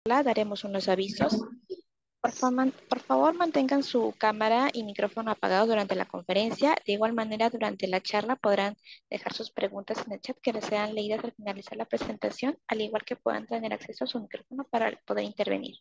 daremos unos avisos. Por favor, mantengan su cámara y micrófono apagados durante la conferencia. De igual manera, durante la charla podrán dejar sus preguntas en el chat que les sean leídas al finalizar la presentación, al igual que puedan tener acceso a su micrófono para poder intervenir.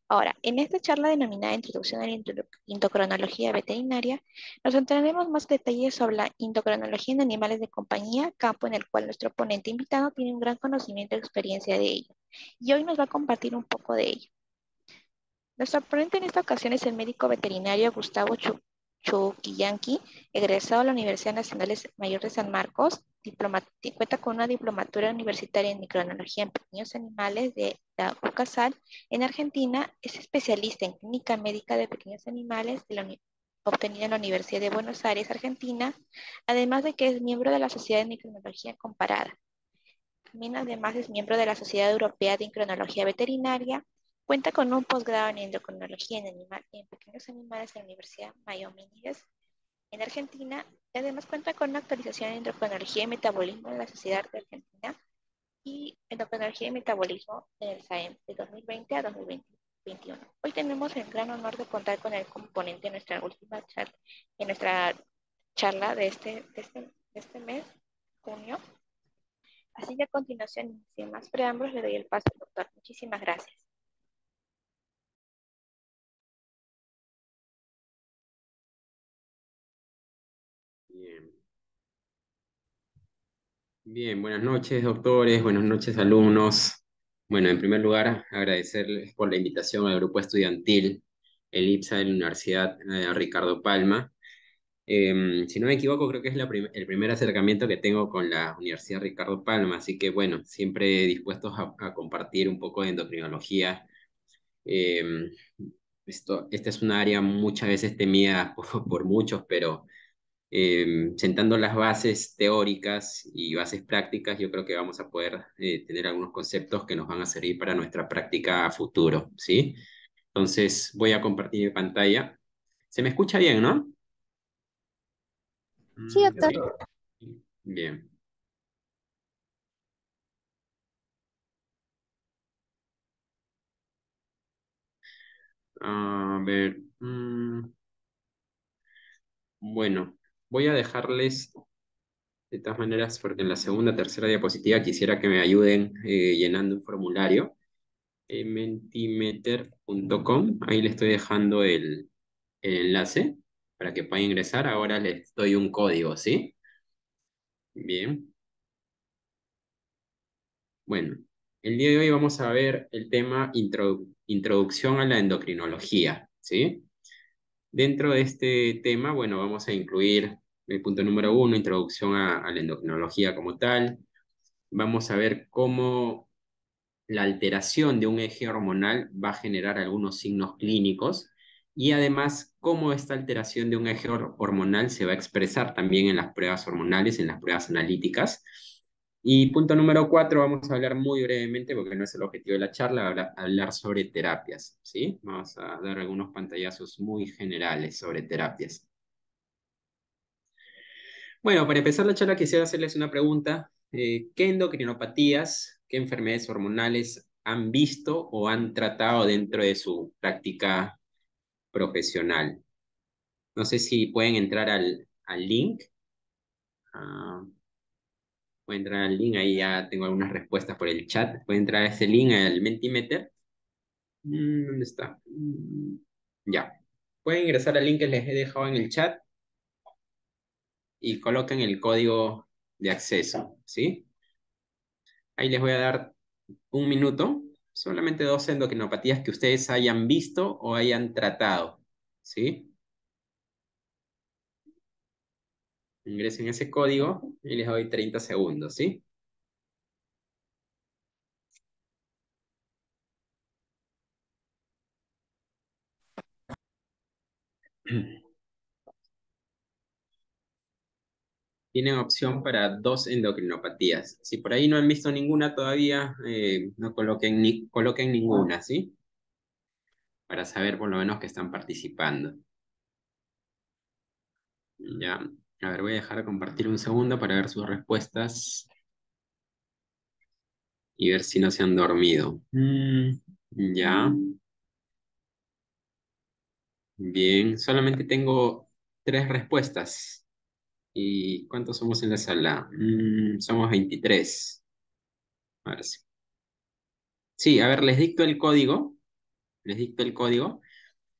Ahora, en esta charla denominada Introducción a la Endocrinología Veterinaria, nos centraremos más detalles sobre la endocrinología en animales de compañía, campo en el cual nuestro ponente invitado tiene un gran conocimiento y experiencia de ello. Y hoy nos va a compartir un poco de ello. Nuestro ponente en esta ocasión es el médico veterinario Gustavo Chuquillanqui, egresado de la Universidad Nacional Mayor de San Marcos, cuenta con una diplomatura universitaria en microbiología en pequeños animales de la UCASAL. En Argentina es especialista en clínica médica de pequeños animales obtenida en la Universidad de Buenos Aires, Argentina, además de que es miembro de la Sociedad de Microbiología Comparada. También además es miembro de la Sociedad Europea de Endocrinología Veterinaria. Cuenta con un posgrado en endocrinología en pequeños animales en la Universidad Maimónides en Argentina. Y además cuenta con una actualización en endocrinología y metabolismo en la Sociedad de Argentina y endocrinología y metabolismo en el SAEM de 2020 a 2021. Hoy tenemos el gran honor de contar con el componente de nuestra última charla, en nuestra charla de este mes, junio. Así que a continuación, sin más preámbulos, le doy el paso al doctor. Muchísimas gracias. Bien. Bien, buenas noches, doctores, buenas noches, alumnos. Bueno, en primer lugar, agradecerles por la invitación al grupo estudiantil, el IPSA de la Universidad Ricardo Palma. Si no me equivoco, creo que es el primer acercamiento que tengo con la Universidad Ricardo Palma, así que bueno, siempre dispuestos a compartir un poco de endocrinología. Em, esta es un área muchas veces temida por muchos, pero sentando las bases teóricas y bases prácticas, yo creo que vamos a poder tener algunos conceptos que nos van a servir para nuestra práctica a futuro, ¿sí? Entonces voy a compartir mi pantalla. ¿Se me escucha bien, no? Sí, doctor. Sí. Bien. A ver. Bueno, voy a dejarles de todas maneras, porque en la segunda, tercera diapositiva quisiera que me ayuden llenando un formulario. Mentimeter.com. Ahí le estoy dejando el enlace para que pueda ingresar. Ahora les doy un código, ¿sí? Bien. Bueno, el día de hoy vamos a ver el tema introducción a la endocrinología, ¿sí? Dentro de este tema, bueno, vamos a incluir el punto número uno, introducción a la endocrinología como tal. Vamos a ver cómo la alteración de un eje hormonal va a generar algunos signos clínicos y además cómo esta alteración de un eje hormonal se va a expresar también en las pruebas hormonales, en las pruebas analíticas. Y punto número cuatro, vamos a hablar muy brevemente, porque no es el objetivo de la charla, hablar sobre terapias, ¿sí? Vamos a dar algunos pantallazos muy generales sobre terapias. Bueno, para empezar la charla quisiera hacerles una pregunta. ¿Qué endocrinopatías, qué enfermedades hormonales han visto o han tratado dentro de su práctica profesional? No sé si pueden entrar al link. Ah, pueden entrar al link, ahí ya tengo algunas respuestas por el chat. Pueden entrar a ese link, al Mentimeter. ¿Dónde está? Ya. Pueden ingresar al link que les he dejado en el chat y coloquen el código de acceso, ¿sí? Ahí les voy a dar un minuto, solamente dos endocrinopatías que ustedes hayan visto o hayan tratado, ¿sí? Ingresen ese código y les doy 30 segundos, ¿sí? Tienen opción para dos endocrinopatías. Si por ahí no han visto ninguna todavía, no coloquen ninguna, ¿sí? Para saber por lo menos que están participando. Ya, a ver, voy a dejar de compartir un segundo para ver sus respuestas y ver si no se han dormido. Ya, bien. Solamente tengo 3 respuestas. ¿Y cuántos somos en la sala? Somos 23. Ahora sí. Sí, a ver, les dicto el código. Les dicto el código.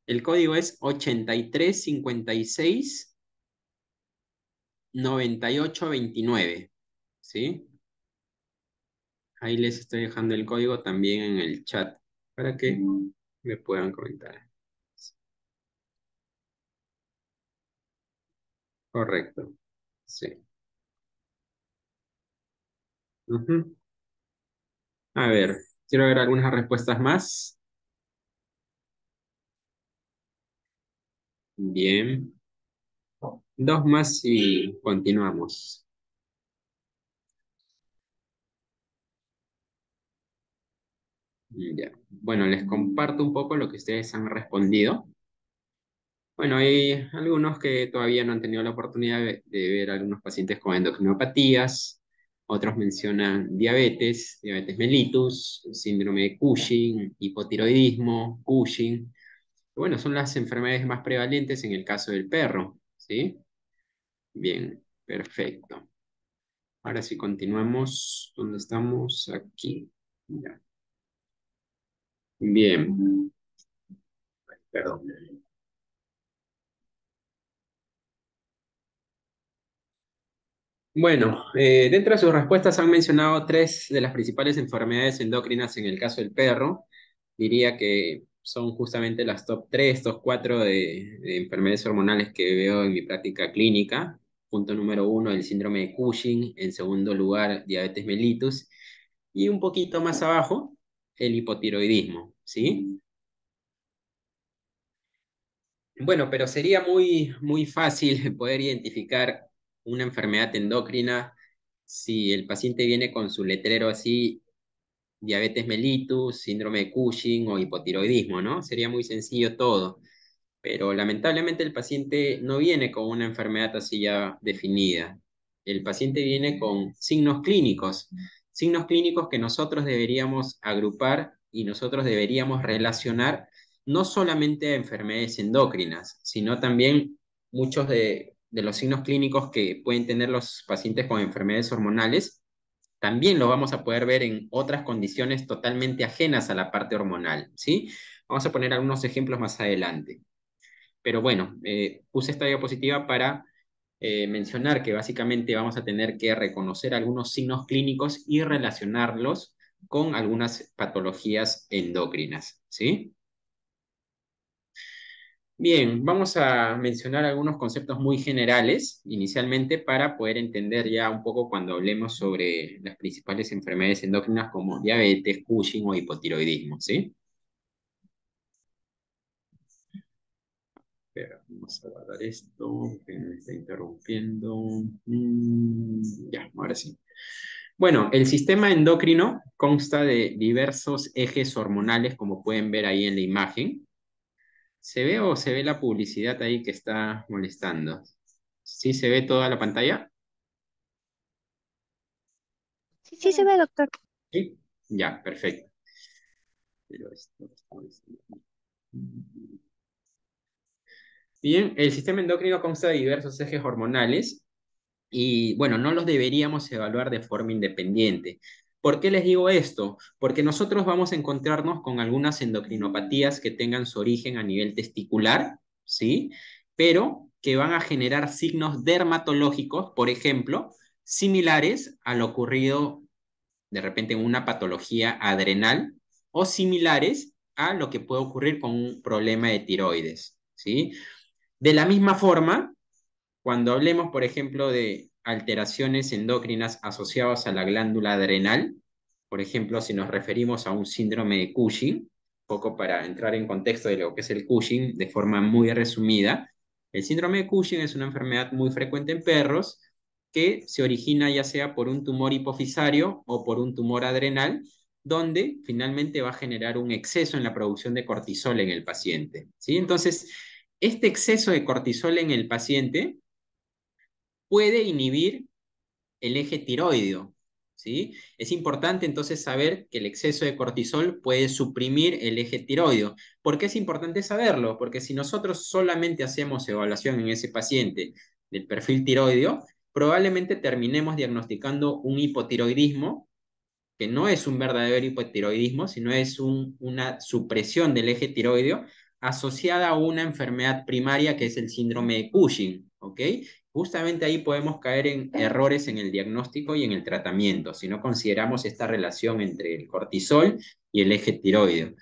El código es 83569829. ¿Sí? Ahí les estoy dejando el código también en el chat para que me puedan comentar. Correcto. Sí. Ujú. A ver, quiero ver algunas respuestas más. Bien. Dos más y continuamos. Ya. Bueno, les comparto un poco lo que ustedes han respondido. Bueno, hay algunos que todavía no han tenido la oportunidad de ver a algunos pacientes con endocrinopatías. Otros mencionan diabetes, diabetes mellitus, síndrome de Cushing, hipotiroidismo, Cushing. Bueno, son las enfermedades más prevalentes en el caso del perro, ¿sí? Bien, perfecto. Ahora sí continuamos. ¿Dónde estamos? Aquí. Ya. Bien, perdón. Bueno, dentro de sus respuestas han mencionado 3 de las principales enfermedades endocrinas en el caso del perro. Diría que son justamente las top 4 de enfermedades hormonales que veo en mi práctica clínica. Punto número 1, el síndrome de Cushing. En segundo lugar, diabetes mellitus. Y un poquito más abajo, el hipotiroidismo, ¿sí? Bueno, pero sería muy fácil poder identificar una enfermedad endocrina si el paciente viene con su letrero así, diabetes mellitus, síndrome de Cushing o hipotiroidismo, ¿no? Sería muy sencillo todo. Pero lamentablemente el paciente no viene con una enfermedad así ya definida. El paciente viene con signos clínicos que nosotros deberíamos agrupar y nosotros deberíamos relacionar no solamente a enfermedades endócrinas, sino también muchos de los signos clínicos que pueden tener los pacientes con enfermedades hormonales, también lo vamos a poder ver en otras condiciones totalmente ajenas a la parte hormonal, ¿sí? Vamos a poner algunos ejemplos más adelante. Pero bueno, puse esta diapositiva para mencionar que básicamente vamos a tener que reconocer algunos signos clínicos y relacionarlos con algunas patologías endócrinas, ¿sí? Bien, vamos a mencionar algunos conceptos muy generales inicialmente para poder entender ya un poco cuando hablemos sobre las principales enfermedades endócrinas como diabetes, Cushing o hipotiroidismo, ¿sí? Espera, vamos a guardar esto, que me está interrumpiendo. Ya, ahora sí. Bueno, el sistema endocrino consta de diversos ejes hormonales, como pueden ver ahí en la imagen. ¿Se ve o se ve la publicidad ahí que está molestando? ¿Sí se ve toda la pantalla? Sí se Sí se ve. ve, doctor. Sí. Ya, perfecto. Pero bien, el sistema endocrino consta de diversos ejes hormonales. Y bueno, no los deberíamos evaluar de forma independiente. ¿Por qué les digo esto? Porque nosotros vamos a encontrarnos con algunas endocrinopatías que tengan su origen a nivel testicular, ¿sí? Pero que van a generar signos dermatológicos, por ejemplo, similares a lo ocurrido de repente en una patología adrenal o similares a lo que puede ocurrir con un problema de tiroides, ¿sí? De la misma forma, cuando hablemos, por ejemplo, de alteraciones endócrinas asociadas a la glándula adrenal, por ejemplo, si nos referimos a un síndrome de Cushing, un poco para entrar en contexto de lo que es el Cushing de forma muy resumida, el síndrome de Cushing es una enfermedad muy frecuente en perros que se origina ya sea por un tumor hipofisario o por un tumor adrenal, donde finalmente va a generar un exceso en la producción de cortisol en el paciente, ¿sí? Entonces, este exceso de cortisol en el paciente puede inhibir el eje tiroideo, ¿sí? Es importante entonces saber que el exceso de cortisol puede suprimir el eje tiroideo. ¿Por qué es importante saberlo? Porque si nosotros solamente hacemos evaluación en ese paciente del perfil tiroideo, probablemente terminemos diagnosticando un hipotiroidismo, que no es un verdadero hipotiroidismo, sino es una supresión del eje tiroideo asociada a una enfermedad primaria que es el síndrome de Cushing, ¿ok? Justamente ahí podemos caer en errores en el diagnóstico y en el tratamiento, si no consideramos esta relación entre el cortisol y el eje tiroideo.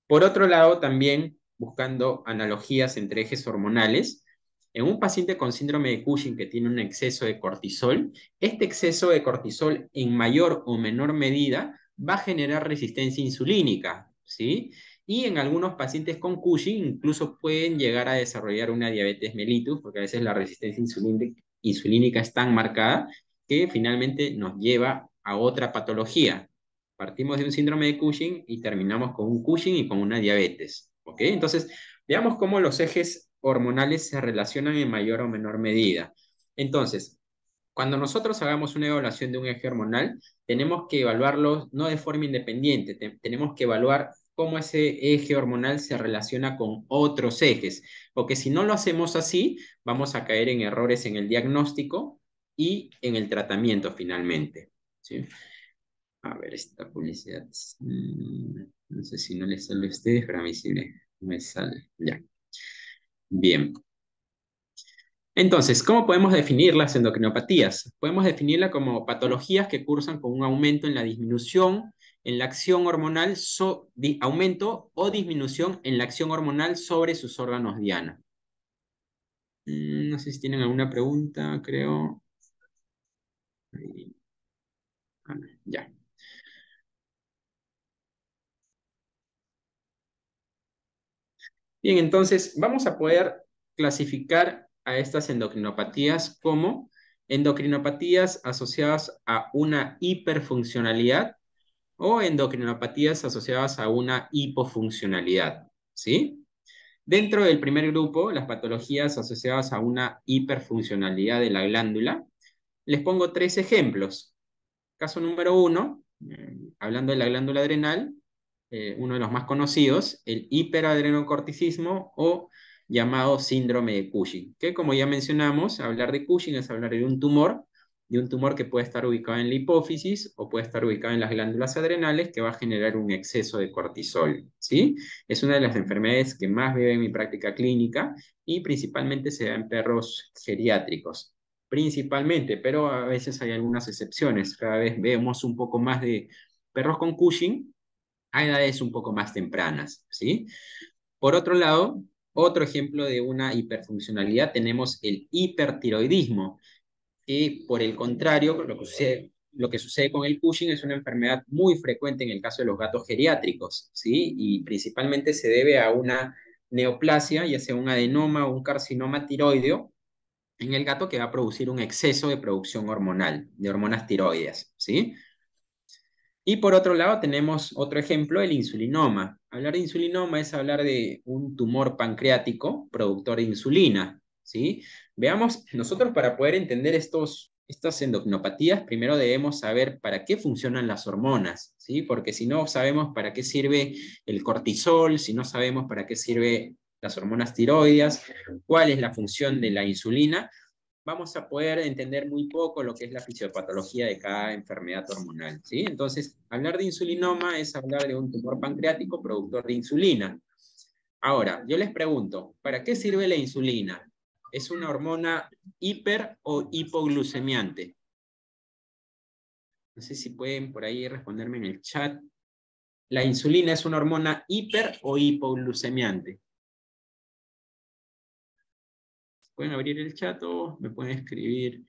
Por otro lado, también buscando analogías entre ejes hormonales, en un paciente con síndrome de Cushing que tiene un exceso de cortisol, este exceso de cortisol en mayor o menor medida va a generar resistencia insulínica, ¿sí? Y en algunos pacientes con Cushing incluso pueden llegar a desarrollar una diabetes mellitus, porque a veces la resistencia insulínica es tan marcada que finalmente nos lleva a otra patología. Partimos de un síndrome de Cushing y terminamos con un Cushing y con una diabetes, ¿ok? Entonces, veamos cómo los ejes hormonales se relacionan en mayor o menor medida. Entonces, cuando nosotros hagamos una evaluación de un eje hormonal, tenemos que evaluarlo no de forma independiente, tenemos que evaluar cómo ese eje hormonal se relaciona con otros ejes, porque si no lo hacemos así, vamos a caer en errores en el diagnóstico y en el tratamiento finalmente, ¿sí? A ver, esta publicidad. No sé si no le sale a ustedes, pero a mí sí me sale. Ya. Bien. Entonces, ¿cómo podemos definir las endocrinopatías? Podemos definirla como patologías que cursan con un aumento en la disminución en la acción hormonal, aumento o disminución en la acción hormonal sobre sus órganos diana. No sé si tienen alguna pregunta, creo. Ahí. Ya. Bien, entonces vamos a poder clasificar a estas endocrinopatías como endocrinopatías asociadas a una hiperfuncionalidad o endocrinopatías asociadas a una hipofuncionalidad, ¿sí? Dentro del primer grupo, las patologías asociadas a una hiperfuncionalidad de la glándula, les pongo tres ejemplos. Caso número uno, hablando de la glándula adrenal, uno de los más conocidos, el hiperadrenocorticismo o llamado síndrome de Cushing, que como ya mencionamos, hablar de Cushing es hablar de un tumor que puede estar ubicado en la hipófisis o puede estar ubicado en las glándulas adrenales que va a generar un exceso de cortisol, ¿sí? Es una de las enfermedades que más veo en mi práctica clínica y principalmente se da en perros geriátricos principalmente, pero a veces hay algunas excepciones. Cada vez vemos un poco más de perros con Cushing a edades un poco más tempranas, ¿sí? Por otro lado, otro ejemplo de una hiperfuncionalidad tenemos el hipertiroidismo, que por el contrario, lo que sucede con el Cushing es una enfermedad muy frecuente en el caso de los gatos geriátricos, ¿sí? Y principalmente se debe a una neoplasia, ya sea un adenoma o un carcinoma tiroideo, en el gato que va a producir un exceso de producción hormonal, de hormonas tiroides, ¿sí? Y por otro lado tenemos otro ejemplo, el insulinoma. Hablar de insulinoma es hablar de un tumor pancreático productor de insulina, ¿sí? Veamos, nosotros para poder entender estas endocrinopatías, primero debemos saber para qué funcionan las hormonas, ¿sí? Porque si no sabemos para qué sirve el cortisol, si no sabemos para qué sirve las hormonas tiroides, cuál es la función de la insulina, vamos a poder entender muy poco lo que es la fisiopatología de cada enfermedad hormonal, ¿sí? Entonces, hablar de insulinoma es hablar de un tumor pancreático productor de insulina. Ahora, yo les pregunto, ¿para qué sirve la insulina? ¿Es una hormona hiper o hipoglucemiante? No sé si pueden por ahí responderme en el chat. ¿La insulina es una hormona hiper o hipoglucemiante? ¿Pueden abrir el chat o me pueden escribir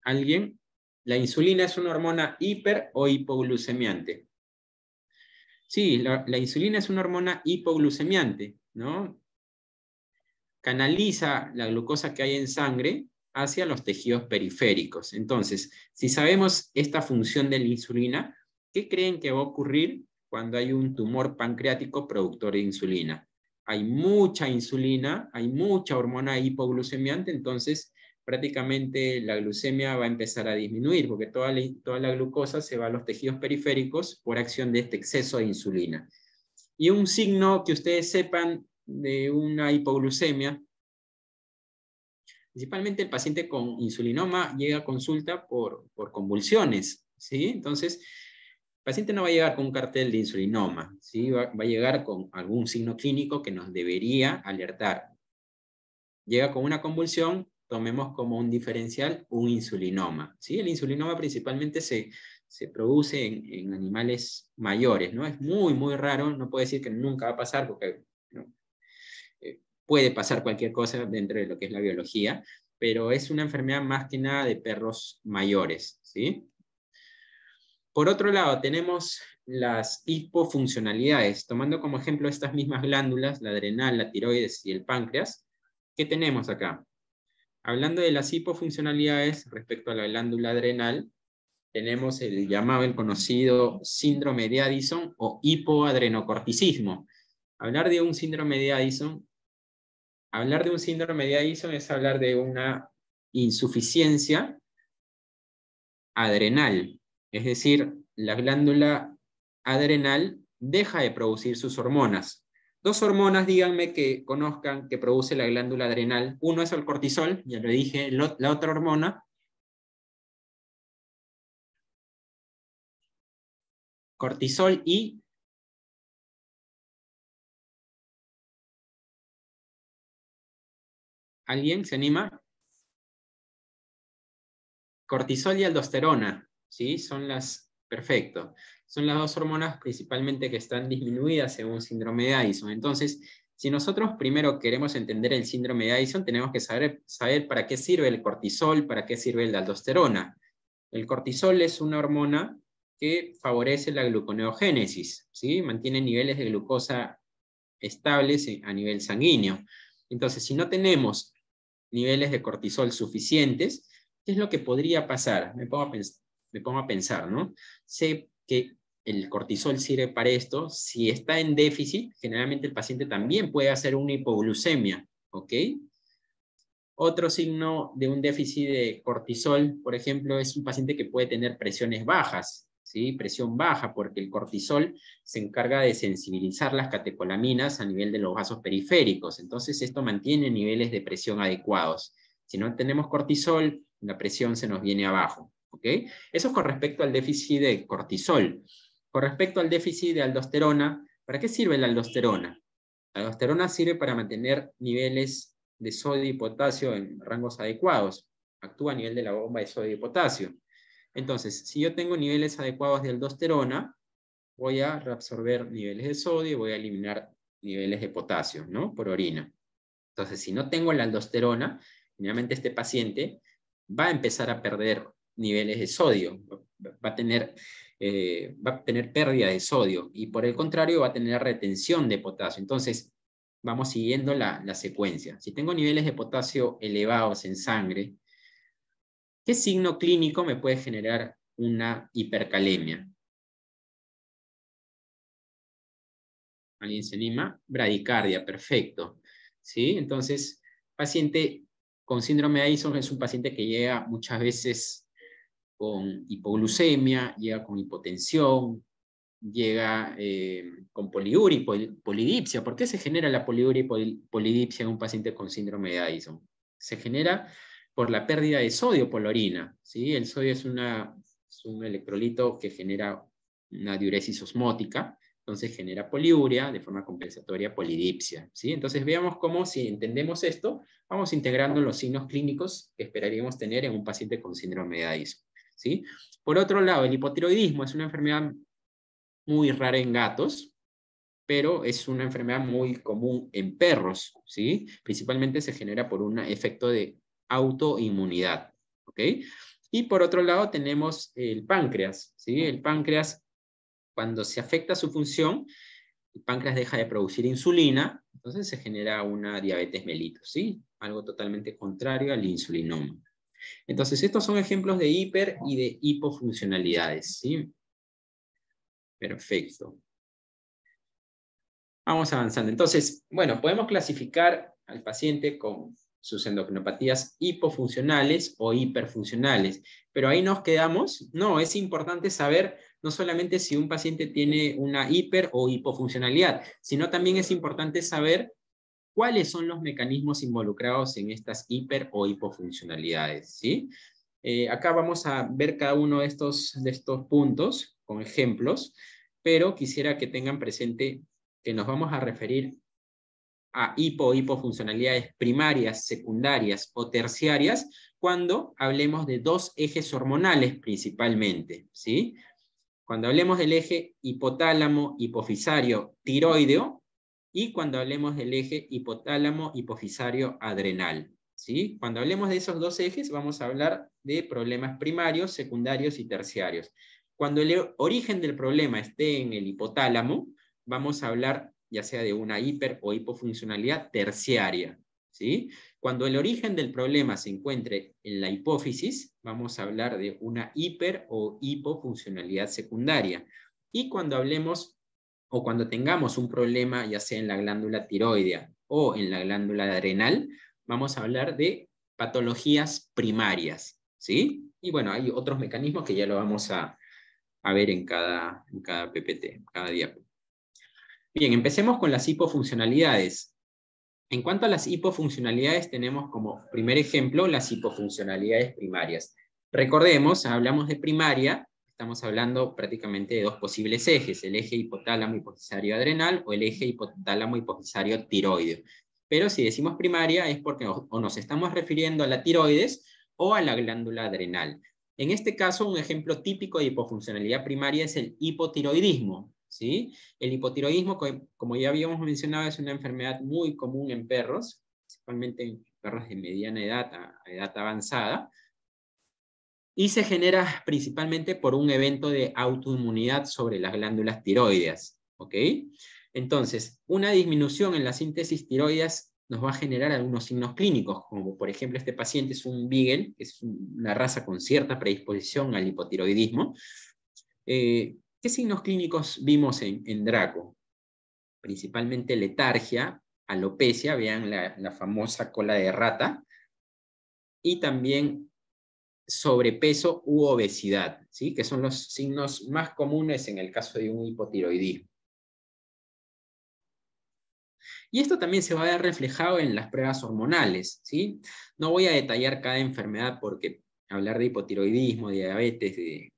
alguien? ¿La insulina es una hormona hiper o hipoglucemiante? Sí, la insulina es una hormona hipoglucemiante, ¿no? Canaliza la glucosa que hay en sangre hacia los tejidos periféricos. Entonces, si sabemos esta función de la insulina, ¿qué creen que va a ocurrir cuando hay un tumor pancreático productor de insulina? Hay mucha insulina, hay mucha hormona hipoglucemiante, entonces prácticamente la glucemia va a empezar a disminuir, porque toda la glucosa se va a los tejidos periféricos por acción de este exceso de insulina. Y un signo que ustedes sepan de una hipoglucemia, principalmente el paciente con insulinoma llega a consulta por convulsiones, ¿sí? Entonces, el paciente no va a llegar con un cartel de insulinoma, ¿sí? Va a llegar con algún signo clínico que nos debería alertar. Llega con una convulsión, tomemos como un diferencial un insulinoma, ¿sí? El insulinoma principalmente se produce en animales mayores, ¿no? Es muy, muy raro, no puedo decir que nunca va a pasar, porque ¿no? Puede pasar cualquier cosa dentro de lo que es la biología, pero es una enfermedad más que nada de perros mayores, ¿sí? Por otro lado, tenemos las hipofuncionalidades, tomando como ejemplo estas mismas glándulas, la adrenal, la tiroides y el páncreas. ¿Qué tenemos acá? Hablando de las hipofuncionalidades respecto a la glándula adrenal, tenemos el llamado, el conocido síndrome de Addison o hipoadrenocorticismo. Hablar de un síndrome de Addison es hablar de una insuficiencia adrenal, es decir, la glándula adrenal deja de producir sus hormonas. Dos hormonas, díganme que conozcan, que produce la glándula adrenal. Uno es el cortisol, ya lo dije, la otra hormona, cortisol y ¿alguien se anima? Cortisol y aldosterona, ¿sí? Perfecto. Son las dos hormonas principalmente que están disminuidas según síndrome de Addison. Entonces, si nosotros primero queremos entender el síndrome de Addison, tenemos que saber para qué sirve el cortisol, para qué sirve la aldosterona. El cortisol es una hormona que favorece la gluconeogénesis, ¿sí? Mantiene niveles de glucosa estables a nivel sanguíneo. Entonces, si no tenemos niveles de cortisol suficientes, ¿qué es lo que podría pasar? Me pongo a pensar, ¿no? Sé que el cortisol sirve para esto. Si está en déficit, generalmente el paciente también puede hacer una hipoglucemia, ¿ok? Otro signo de un déficit de cortisol, por ejemplo, es un paciente que puede tener presiones bajas, ¿sí? Presión baja, porque el cortisol se encarga de sensibilizar las catecolaminas a nivel de los vasos periféricos. Entonces, esto mantiene niveles de presión adecuados. Si no tenemos cortisol, la presión se nos viene abajo, ¿ok? Eso es con respecto al déficit de cortisol. Con respecto al déficit de aldosterona, ¿para qué sirve la aldosterona? La aldosterona sirve para mantener niveles de sodio y potasio en rangos adecuados. Actúa a nivel de la bomba de sodio y potasio. Entonces, si yo tengo niveles adecuados de aldosterona, voy a reabsorber niveles de sodio y voy a eliminar niveles de potasio, ¿no? Por orina. Entonces, si no tengo la aldosterona, generalmente este paciente va a empezar a perder niveles de sodio, va a tener pérdida de sodio y por el contrario va a tener retención de potasio. Entonces, vamos siguiendo la secuencia. Si tengo niveles de potasio elevados en sangre, ¿qué signo clínico me puede generar una hipercalemia? ¿Alguien se anima? Bradicardia, perfecto. ¿Sí? Entonces, paciente con síndrome de Addison es un paciente que llega muchas veces con hipoglucemia, llega con hipotensión, llega con poliuria y polidipsia. ¿Por qué se genera la poliuria y polidipsia en un paciente con síndrome de Addison? Se genera por la pérdida de sodio por la orina, ¿sí? El sodio es un electrolito que genera una diuresis osmótica, entonces genera poliuria, de forma compensatoria polidipsia, ¿sí? Entonces veamos cómo, si entendemos esto, vamos integrando los signos clínicos que esperaríamos tener en un paciente con síndrome de Addison, ¿sí? Por otro lado, el hipotiroidismo es una enfermedad muy rara en gatos, pero es una enfermedad muy común en perros, ¿sí? Principalmente se genera por un efecto de autoinmunidad, ¿ok? Y por otro lado tenemos el páncreas, ¿sí? El páncreas, cuando se afecta su función, el páncreas deja de producir insulina, entonces se genera una diabetes mellitus, ¿sí? Algo totalmente contrario al insulinoma. Entonces, estos son ejemplos de hiper y de hipofuncionalidades, ¿sí? Perfecto. Vamos avanzando. Entonces, bueno, podemos clasificar al paciente con sus endocrinopatías hipofuncionales o hiperfuncionales. Pero ahí nos quedamos. No, es importante saber no solamente si un paciente tiene una hiper o hipofuncionalidad, sino también es importante saber cuáles son los mecanismos involucrados en estas hiper o hipofuncionalidades, ¿sí? Acá vamos a ver cada uno de estos puntos con ejemplos, pero quisiera que tengan presente que nos vamos a referir a hipofuncionalidades primarias, secundarias o terciarias cuando hablemos de dos ejes hormonales principalmente, ¿sí? Cuando hablemos del eje hipotálamo, hipofisario, tiroideo, y cuando hablemos del eje hipotálamo, hipofisario, adrenal, ¿sí? Cuando hablemos de esos dos ejes, vamos a hablar de problemas primarios, secundarios y terciarios. Cuando el origen del problema esté en el hipotálamo, vamos a hablar ya sea de una hiper o hipofuncionalidad terciaria, ¿sí? Cuando el origen del problema se encuentre en la hipófisis, vamos a hablar de una hiper o hipofuncionalidad secundaria. Y cuando hablemos o cuando tengamos un problema, ya sea en la glándula tiroidea o en la glándula adrenal, vamos a hablar de patologías primarias, ¿sí? Y bueno, hay otros mecanismos que ya lo vamos a ver en cada PPT, cada día. Bien, empecemos con las hipofuncionalidades. En cuanto a las hipofuncionalidades, tenemos como primer ejemplo las hipofuncionalidades primarias. Recordemos, hablamos de primaria, estamos hablando prácticamente de dos posibles ejes, el eje hipotálamo hipofisario adrenal o el eje hipotálamo hipofisario tiroideo. Pero si decimos primaria es porque o nos estamos refiriendo a la tiroides o a la glándula adrenal. En este caso, un ejemplo típico de hipofuncionalidad primaria es el hipotiroidismo, ¿sí? El hipotiroidismo, como ya habíamos mencionado, es una enfermedad muy común en perros, principalmente en perros de mediana edad a edad avanzada, y se genera principalmente por un evento de autoinmunidad sobre las glándulas tiroideas, ¿ok? Entonces, una disminución en la síntesis tiroideas nos va a generar algunos signos clínicos, como por ejemplo este paciente es un Beagle, que es una raza con cierta predisposición al hipotiroidismo. ¿Qué signos clínicos vimos en Draco? Principalmente letargia, alopecia, vean la famosa cola de rata, y también sobrepeso u obesidad, ¿sí? Que son los signos más comunes en el caso de un hipotiroidismo. Y esto también se va a ver reflejado en las pruebas hormonales, ¿sí? No voy a detallar cada enfermedad porque hablar de hipotiroidismo, de diabetes, de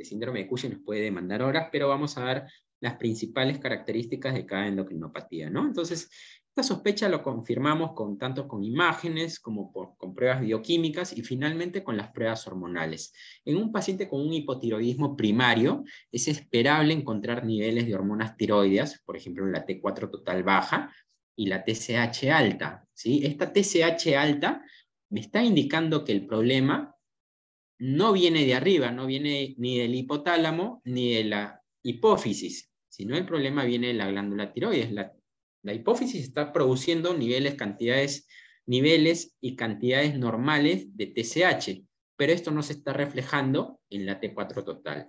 síndrome de Cushing nos puede demandar horas, pero vamos a ver las principales características de cada endocrinopatía, ¿no? Entonces, esta sospecha lo confirmamos tanto con imágenes como con pruebas bioquímicas y finalmente con las pruebas hormonales. En un paciente con un hipotiroidismo primario, es esperable encontrar niveles de hormonas tiroideas, por ejemplo, la T4 total baja y la TSH alta, ¿sí? Esta TSH alta me está indicando que el problema no viene de arriba, no viene ni del hipotálamo ni de la hipófisis, sino el problema viene de la glándula tiroides. La hipófisis está produciendo niveles y cantidades normales de TSH, pero esto no se está reflejando en la T4 total.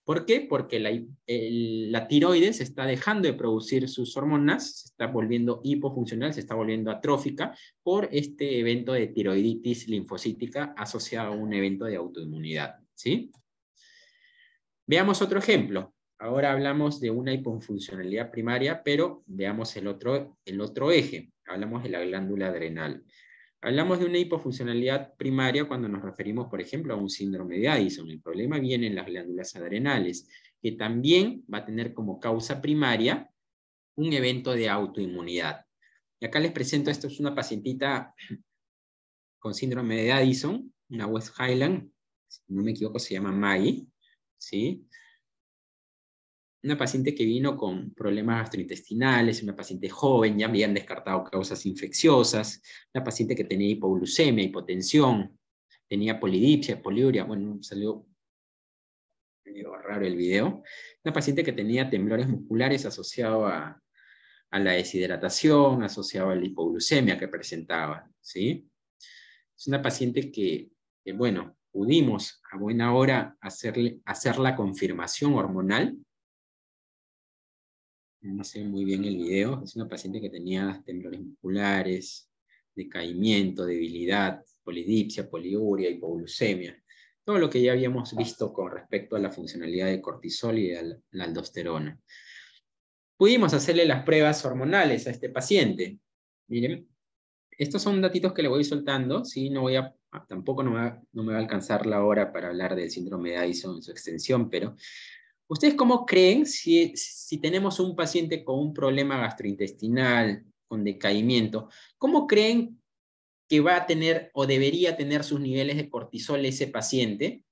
¿Por qué? Porque la tiroides está dejando de producir sus hormonas, se está volviendo hipofuncional, se está volviendo atrófica por este evento de tiroiditis linfocítica asociado a un evento de autoinmunidad, ¿sí? Veamos otro ejemplo. Ahora hablamos de una hipofuncionalidad primaria, pero veamos el otro eje. Hablamos de la glándula adrenal. Hablamos de una hipofuncionalidad primaria cuando nos referimos, por ejemplo, a un síndrome de Addison. El problema viene en las glándulas adrenales, que también va a tener como causa primaria un evento de autoinmunidad. Y acá les presento, esto es una pacientita con síndrome de Addison, una West Highland, si no me equivoco se llama Maggie, ¿sí? Una paciente que vino con problemas gastrointestinales, una paciente joven, ya habían descartado causas infecciosas, una paciente que tenía hipoglucemia, hipotensión, tenía polidipsia, poliuria, bueno, salió medio raro el video. Una paciente que tenía temblores musculares asociados a la deshidratación, asociado a la hipoglucemia que presentaba, ¿sí? Es una paciente bueno, pudimos a buena hora hacer la confirmación hormonal. No sé muy bien el video, es una paciente que tenía temblores musculares, decaimiento, debilidad, polidipsia, poliuria, hipoglucemia. Todo lo que ya habíamos visto con respecto a la funcionalidad de cortisol y de la aldosterona. Pudimos hacerle las pruebas hormonales a este paciente. Miren, estos son datitos que le voy soltando, ¿sí? Tampoco no me va a alcanzar la hora para hablar del síndrome de Addison en su extensión, pero ¿ustedes cómo creen si tenemos un paciente con un problema gastrointestinal, con decaimiento, cómo creen que va a tener o debería tener sus niveles de cortisol ese paciente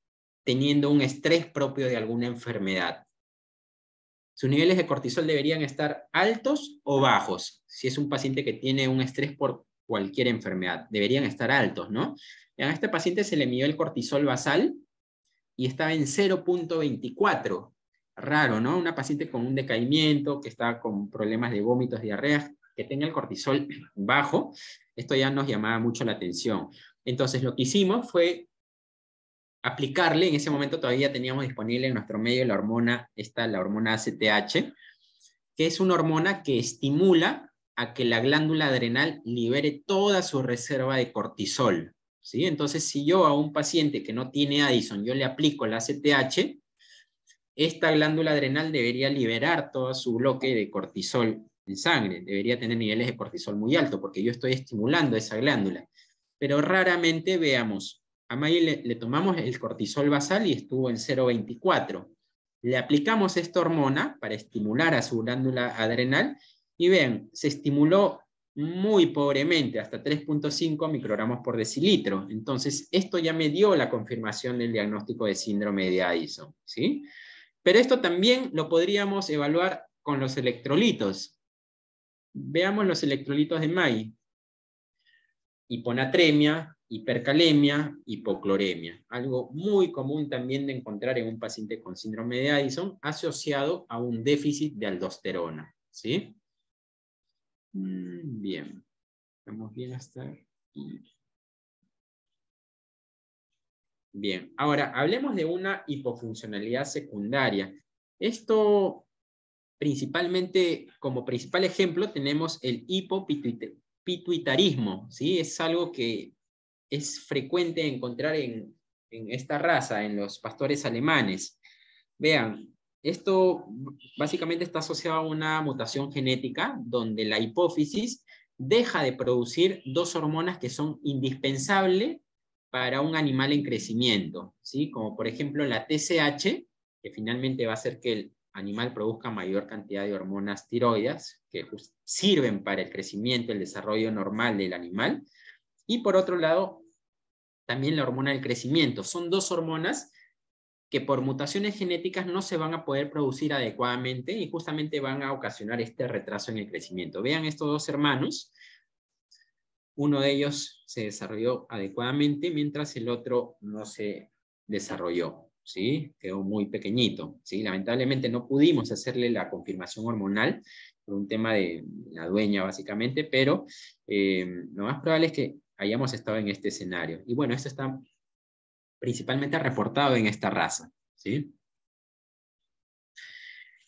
teniendo un estrés propio de alguna enfermedad? Sus niveles de cortisol deberían estar altos o bajos. Si es un paciente que tiene un estrés por cualquier enfermedad, deberían estar altos, ¿no? A este paciente se le midió el cortisol basal y estaba en 0.24. Raro, ¿no? Una paciente con un decaimiento, que está con problemas de vómitos, diarreas, que tenga el cortisol bajo, esto ya nos llamaba mucho la atención. Entonces lo que hicimos fue aplicarle, en ese momento todavía teníamos disponible en nuestro medio la hormona ACTH, que es una hormona que estimula a que la glándula adrenal libere toda su reserva de cortisol, ¿sí? Entonces, si yo a un paciente que no tiene Addison, yo le aplico la ACTH, esta glándula adrenal debería liberar todo su bloque de cortisol en sangre, debería tener niveles de cortisol muy altos, porque yo estoy estimulando esa glándula. Pero raramente, veamos, a Maggie le tomamos el cortisol basal y estuvo en 0.24. Le aplicamos esta hormona para estimular a su glándula adrenal y vean, se estimuló muy pobremente, hasta 3.5 microgramos por decilitro. Entonces, esto ya me dio la confirmación del diagnóstico de síndrome de Addison, ¿sí? Pero esto también lo podríamos evaluar con los electrolitos. Veamos los electrolitos de Maggie. Hiponatremia, hipercalemia, hipocloremia. Algo muy común también de encontrar en un paciente con síndrome de Addison asociado a un déficit de aldosterona, ¿sí? Bien. Estamos bien hasta aquí. Bien. Ahora, hablemos de una hipofuncionalidad secundaria. Esto, principalmente, como principal ejemplo, tenemos el hipopituitarismo, ¿sí? Es algo que es frecuente encontrar en esta raza, en los pastores alemanes. Vean, esto básicamente está asociado a una mutación genética donde la hipófisis deja de producir dos hormonas que son indispensables para un animal en crecimiento, ¿sí? Como por ejemplo la TSH, que finalmente va a hacer que el animal produzca mayor cantidad de hormonas tiroides, que sirven para el crecimiento, el desarrollo normal del animal, y por otro lado, también la hormona del crecimiento. Son dos hormonas que por mutaciones genéticas no se van a poder producir adecuadamente y justamente van a ocasionar este retraso en el crecimiento. Vean estos dos hermanos. Uno de ellos se desarrolló adecuadamente, mientras el otro no se desarrolló, ¿sí? Quedó muy pequeñito, ¿sí? Lamentablemente no pudimos hacerle la confirmación hormonal por un tema de la dueña, básicamente, pero lo más probable es que hayamos estado en este escenario. Y bueno, esto está principalmente reportado en esta raza, ¿sí?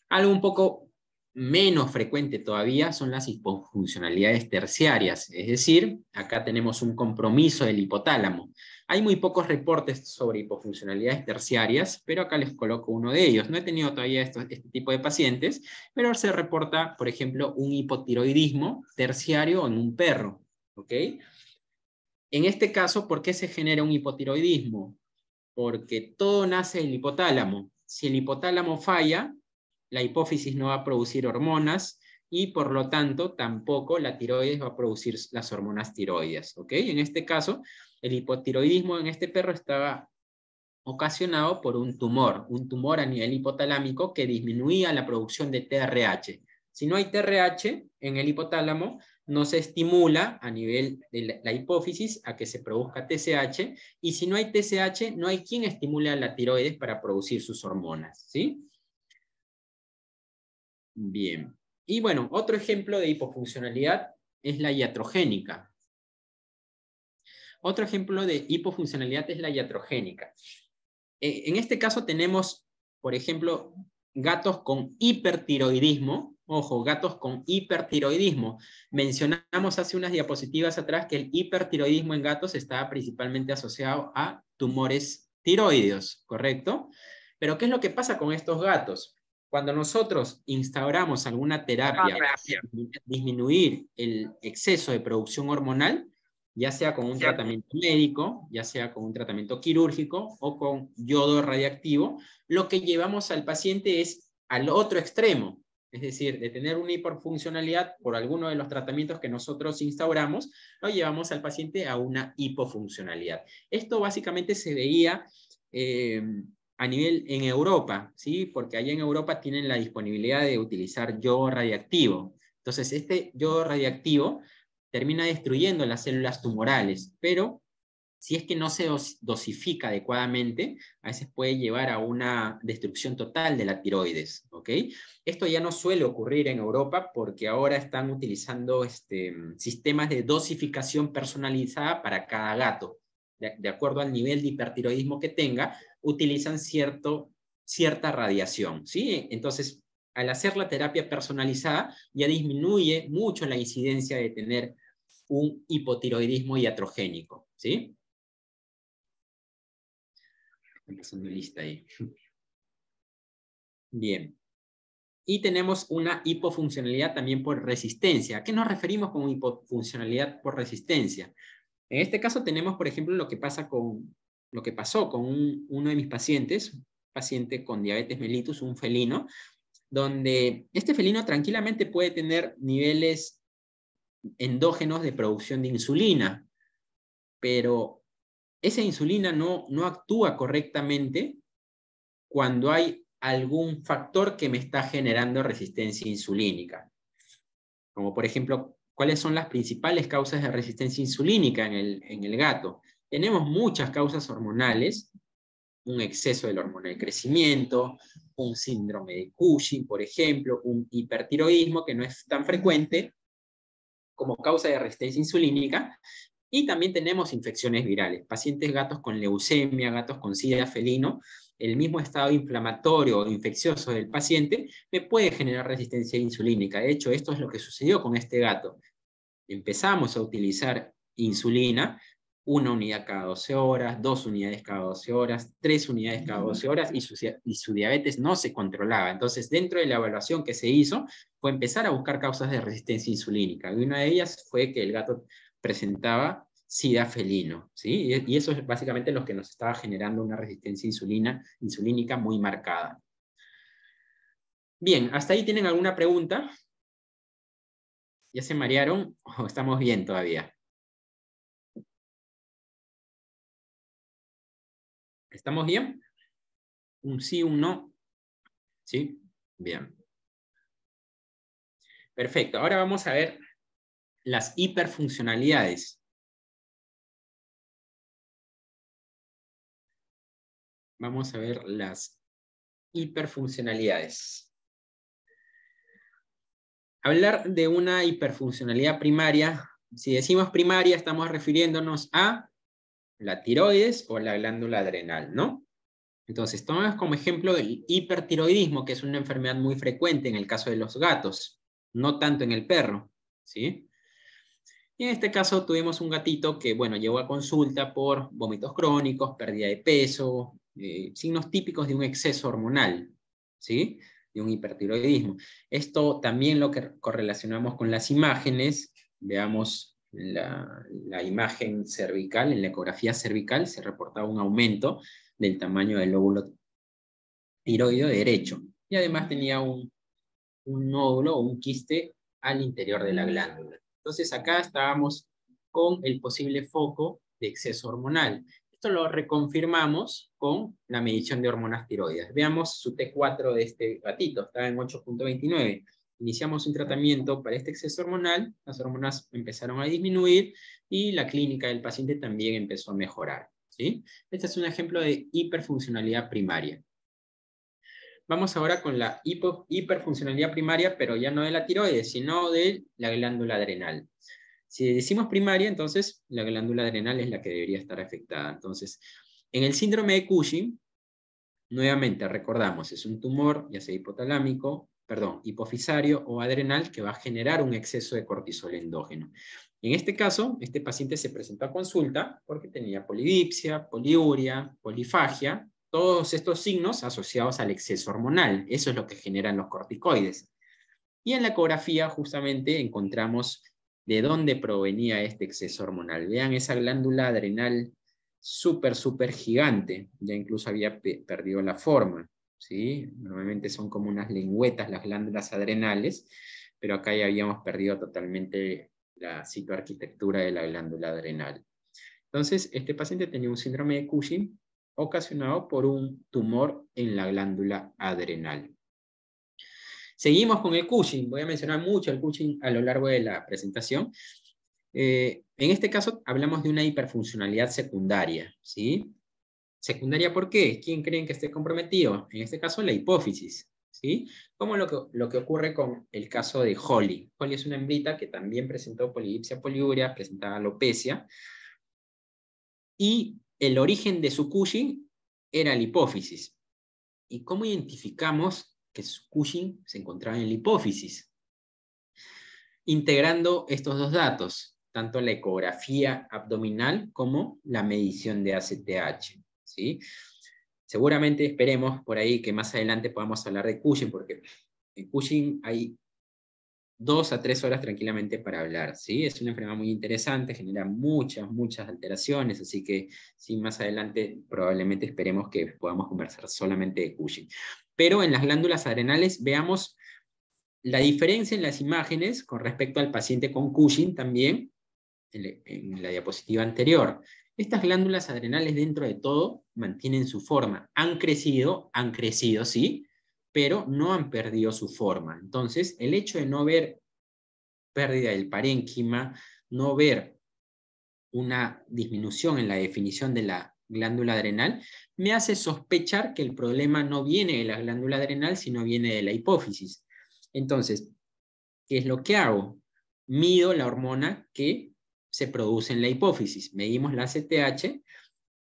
Algo un poco menos frecuente todavía son las hipofuncionalidades terciarias, es decir, acá tenemos un compromiso del hipotálamo. Hay muy pocos reportes sobre hipofuncionalidades terciarias, pero acá les coloco uno de ellos. No he tenido todavía este tipo de pacientes, pero se reporta, por ejemplo, un hipotiroidismo terciario en un perro, ¿ok? En este caso, ¿por qué se genera un hipotiroidismo? Porque todo nace del hipotálamo. Si el hipotálamo falla, la hipófisis no va a producir hormonas y por lo tanto tampoco la tiroides va a producir las hormonas tiroides, ¿ok? En este caso, el hipotiroidismo en este perro estaba ocasionado por un tumor a nivel hipotalámico que disminuía la producción de TRH. Si no hay TRH en el hipotálamo, no se estimula a nivel de la hipófisis a que se produzca TSH, y si no hay TSH, no hay quien estimule a la tiroides para producir sus hormonas, ¿sí? Bien. Y bueno, otro ejemplo de hipofuncionalidad es la iatrogénica. Otro ejemplo de hipofuncionalidad es la iatrogénica. En este caso tenemos, por ejemplo, gatos con hipertiroidismo Ojo, gatos con hipertiroidismo. Mencionamos hace unas diapositivas atrás que el hipertiroidismo en gatos está principalmente asociado a tumores tiroideos, ¿correcto? Pero ¿qué es lo que pasa con estos gatos? Cuando nosotros instauramos alguna terapia para disminuir el exceso de producción hormonal, ya sea con un tratamiento médico, ya sea con un tratamiento quirúrgico o con yodo radiactivo, lo que llevamos al paciente es al otro extremo, es decir, de tener una hiperfuncionalidad por alguno de los tratamientos que nosotros instauramos, lo llevamos al paciente a una hipofuncionalidad. Esto básicamente se veía a nivel en Europa, ¿sí? Porque allá en Europa tienen la disponibilidad de utilizar yodo radiactivo. Entonces, este yodo radiactivo termina destruyendo las células tumorales, pero si es que no se dosifica adecuadamente, a veces puede llevar a una destrucción total de la tiroides, ¿ok? Esto ya no suele ocurrir en Europa porque ahora están utilizando sistemas de dosificación personalizada para cada gato. De acuerdo al nivel de hipertiroidismo que tenga, utilizan cierta radiación, ¿sí? Entonces, al hacer la terapia personalizada, ya disminuye mucho la incidencia de tener un hipotiroidismo iatrogénico, ¿sí? Empezando lista ahí. Bien. Y tenemos una hipofuncionalidad también por resistencia. ¿A qué nos referimos con hipofuncionalidad por resistencia? En este caso tenemos, por ejemplo, lo que pasó con uno de mis pacientes, un paciente con diabetes mellitus, un felino, donde este felino tranquilamente puede tener niveles endógenos de producción de insulina, pero esa insulina no actúa correctamente cuando hay algún factor que me está generando resistencia insulínica. Como por ejemplo, ¿cuáles son las principales causas de resistencia insulínica en el gato? Tenemos muchas causas hormonales, un exceso de la hormona de crecimiento, un síndrome de Cushing, por ejemplo, un hipertiroidismo que no es tan frecuente como causa de resistencia insulínica, y también tenemos infecciones virales, pacientes gatos con leucemia, gatos con sida felino, el mismo estado inflamatorio o infeccioso del paciente me puede generar resistencia insulínica. De hecho, esto es lo que sucedió con este gato. Empezamos a utilizar insulina, 1 unidad cada 12 horas, 2 unidades cada 12 horas, 3 unidades cada 12 horas, y su diabetes no se controlaba. Entonces, dentro de la evaluación que se hizo, fue empezar a buscar causas de resistencia insulínica. Y una de ellas fue que el gato presentaba sida felino, ¿sí? Y eso es básicamente lo que nos estaba generando una resistencia insulínica muy marcada. Bien, ¿hasta ahí tienen alguna pregunta? ¿Ya se marearon o estamos bien todavía? ¿Estamos bien? Un sí, un no. ¿Sí? Bien. Perfecto. Ahora vamos a ver las hiperfuncionalidades. Vamos a ver las hiperfuncionalidades. Hablar de una hiperfuncionalidad primaria, si decimos primaria, estamos refiriéndonos a la tiroides o la glándula adrenal, ¿no? Entonces, tomamos como ejemplo el hipertiroidismo, que es una enfermedad muy frecuente en el caso de los gatos, no tanto en el perro, ¿sí? Y en este caso tuvimos un gatito que, bueno, llegó a consulta por vómitos crónicos, pérdida de peso, signos típicos de un exceso hormonal, ¿sí? De un hipertiroidismo. Esto también lo que correlacionamos con las imágenes. Veamos la imagen cervical, en la ecografía cervical se reportaba un aumento del tamaño del lóbulo tiroideo derecho. Y además tenía un nódulo o un quiste al interior de la glándula. Entonces acá estábamos con el posible foco de exceso hormonal. Esto lo reconfirmamos con la medición de hormonas tiroides. Veamos su T4 de este gatito, estaba en 8.29. Iniciamos un tratamiento para este exceso hormonal, las hormonas empezaron a disminuir y la clínica del paciente también empezó a mejorar, ¿sí? Este es un ejemplo de hiperfuncionalidad primaria. Vamos ahora con la hiperfuncionalidad primaria, pero ya no de la tiroides, sino de la glándula adrenal. Si decimos primaria, entonces la glándula adrenal es la que debería estar afectada. Entonces, en el síndrome de Cushing, nuevamente recordamos, es un tumor, ya sea hipotalámico, hipofisario o adrenal que va a generar un exceso de cortisol endógeno. En este caso, este paciente se presentó a consulta porque tenía polidipsia, poliuria, polifagia, todos estos signos asociados al exceso hormonal. Eso es lo que generan los corticoides. Y en la ecografía justamente encontramos de dónde provenía este exceso hormonal. Vean esa glándula adrenal súper gigante, ya incluso había perdido la forma, ¿sí? Normalmente son como unas lengüetas las glándulas adrenales, pero acá ya habíamos perdido totalmente la citoarquitectura de la glándula adrenal. Entonces, este paciente tenía un síndrome de Cushing ocasionado por un tumor en la glándula adrenal. Seguimos con el Cushing. Voy a mencionar mucho el Cushing a lo largo de la presentación. En este caso hablamos de una hiperfuncionalidad secundaria, ¿sí? ¿Secundaria por qué? ¿Quién creen que esté comprometido? En este caso, la hipófisis, ¿sí? Como lo que ocurre con el caso de Holly. Holly es una hembrita que también presentó polidipsia poliuria, presentaba alopecia, y el origen de su Cushing era la hipófisis. ¿Y cómo identificamos que su Cushing se encontraba en la hipófisis? Integrando estos dos datos, tanto la ecografía abdominal como la medición de ACTH, ¿sí? Seguramente esperemos por ahí que más adelante podamos hablar de Cushing, porque en Cushing hay 2 a 3 horas tranquilamente para hablar, ¿sí? Es una enfermedad muy interesante, genera muchas alteraciones, así que sí, más adelante probablemente esperemos que podamos conversar solamente de Cushing. Pero en las glándulas adrenales veamos la diferencia en las imágenes con respecto al paciente con Cushing también, en la diapositiva anterior. Estas glándulas adrenales dentro de todo mantienen su forma. Han crecido, sí, pero no han perdido su forma. Entonces, el hecho de no ver pérdida del parénquima, no ver una disminución en la definición de la glándula adrenal, me hace sospechar que el problema no viene de la glándula adrenal, sino viene de la hipófisis. Entonces, ¿qué es lo que hago? Mido la hormona que se produce en la hipófisis. Medimos la ACTH,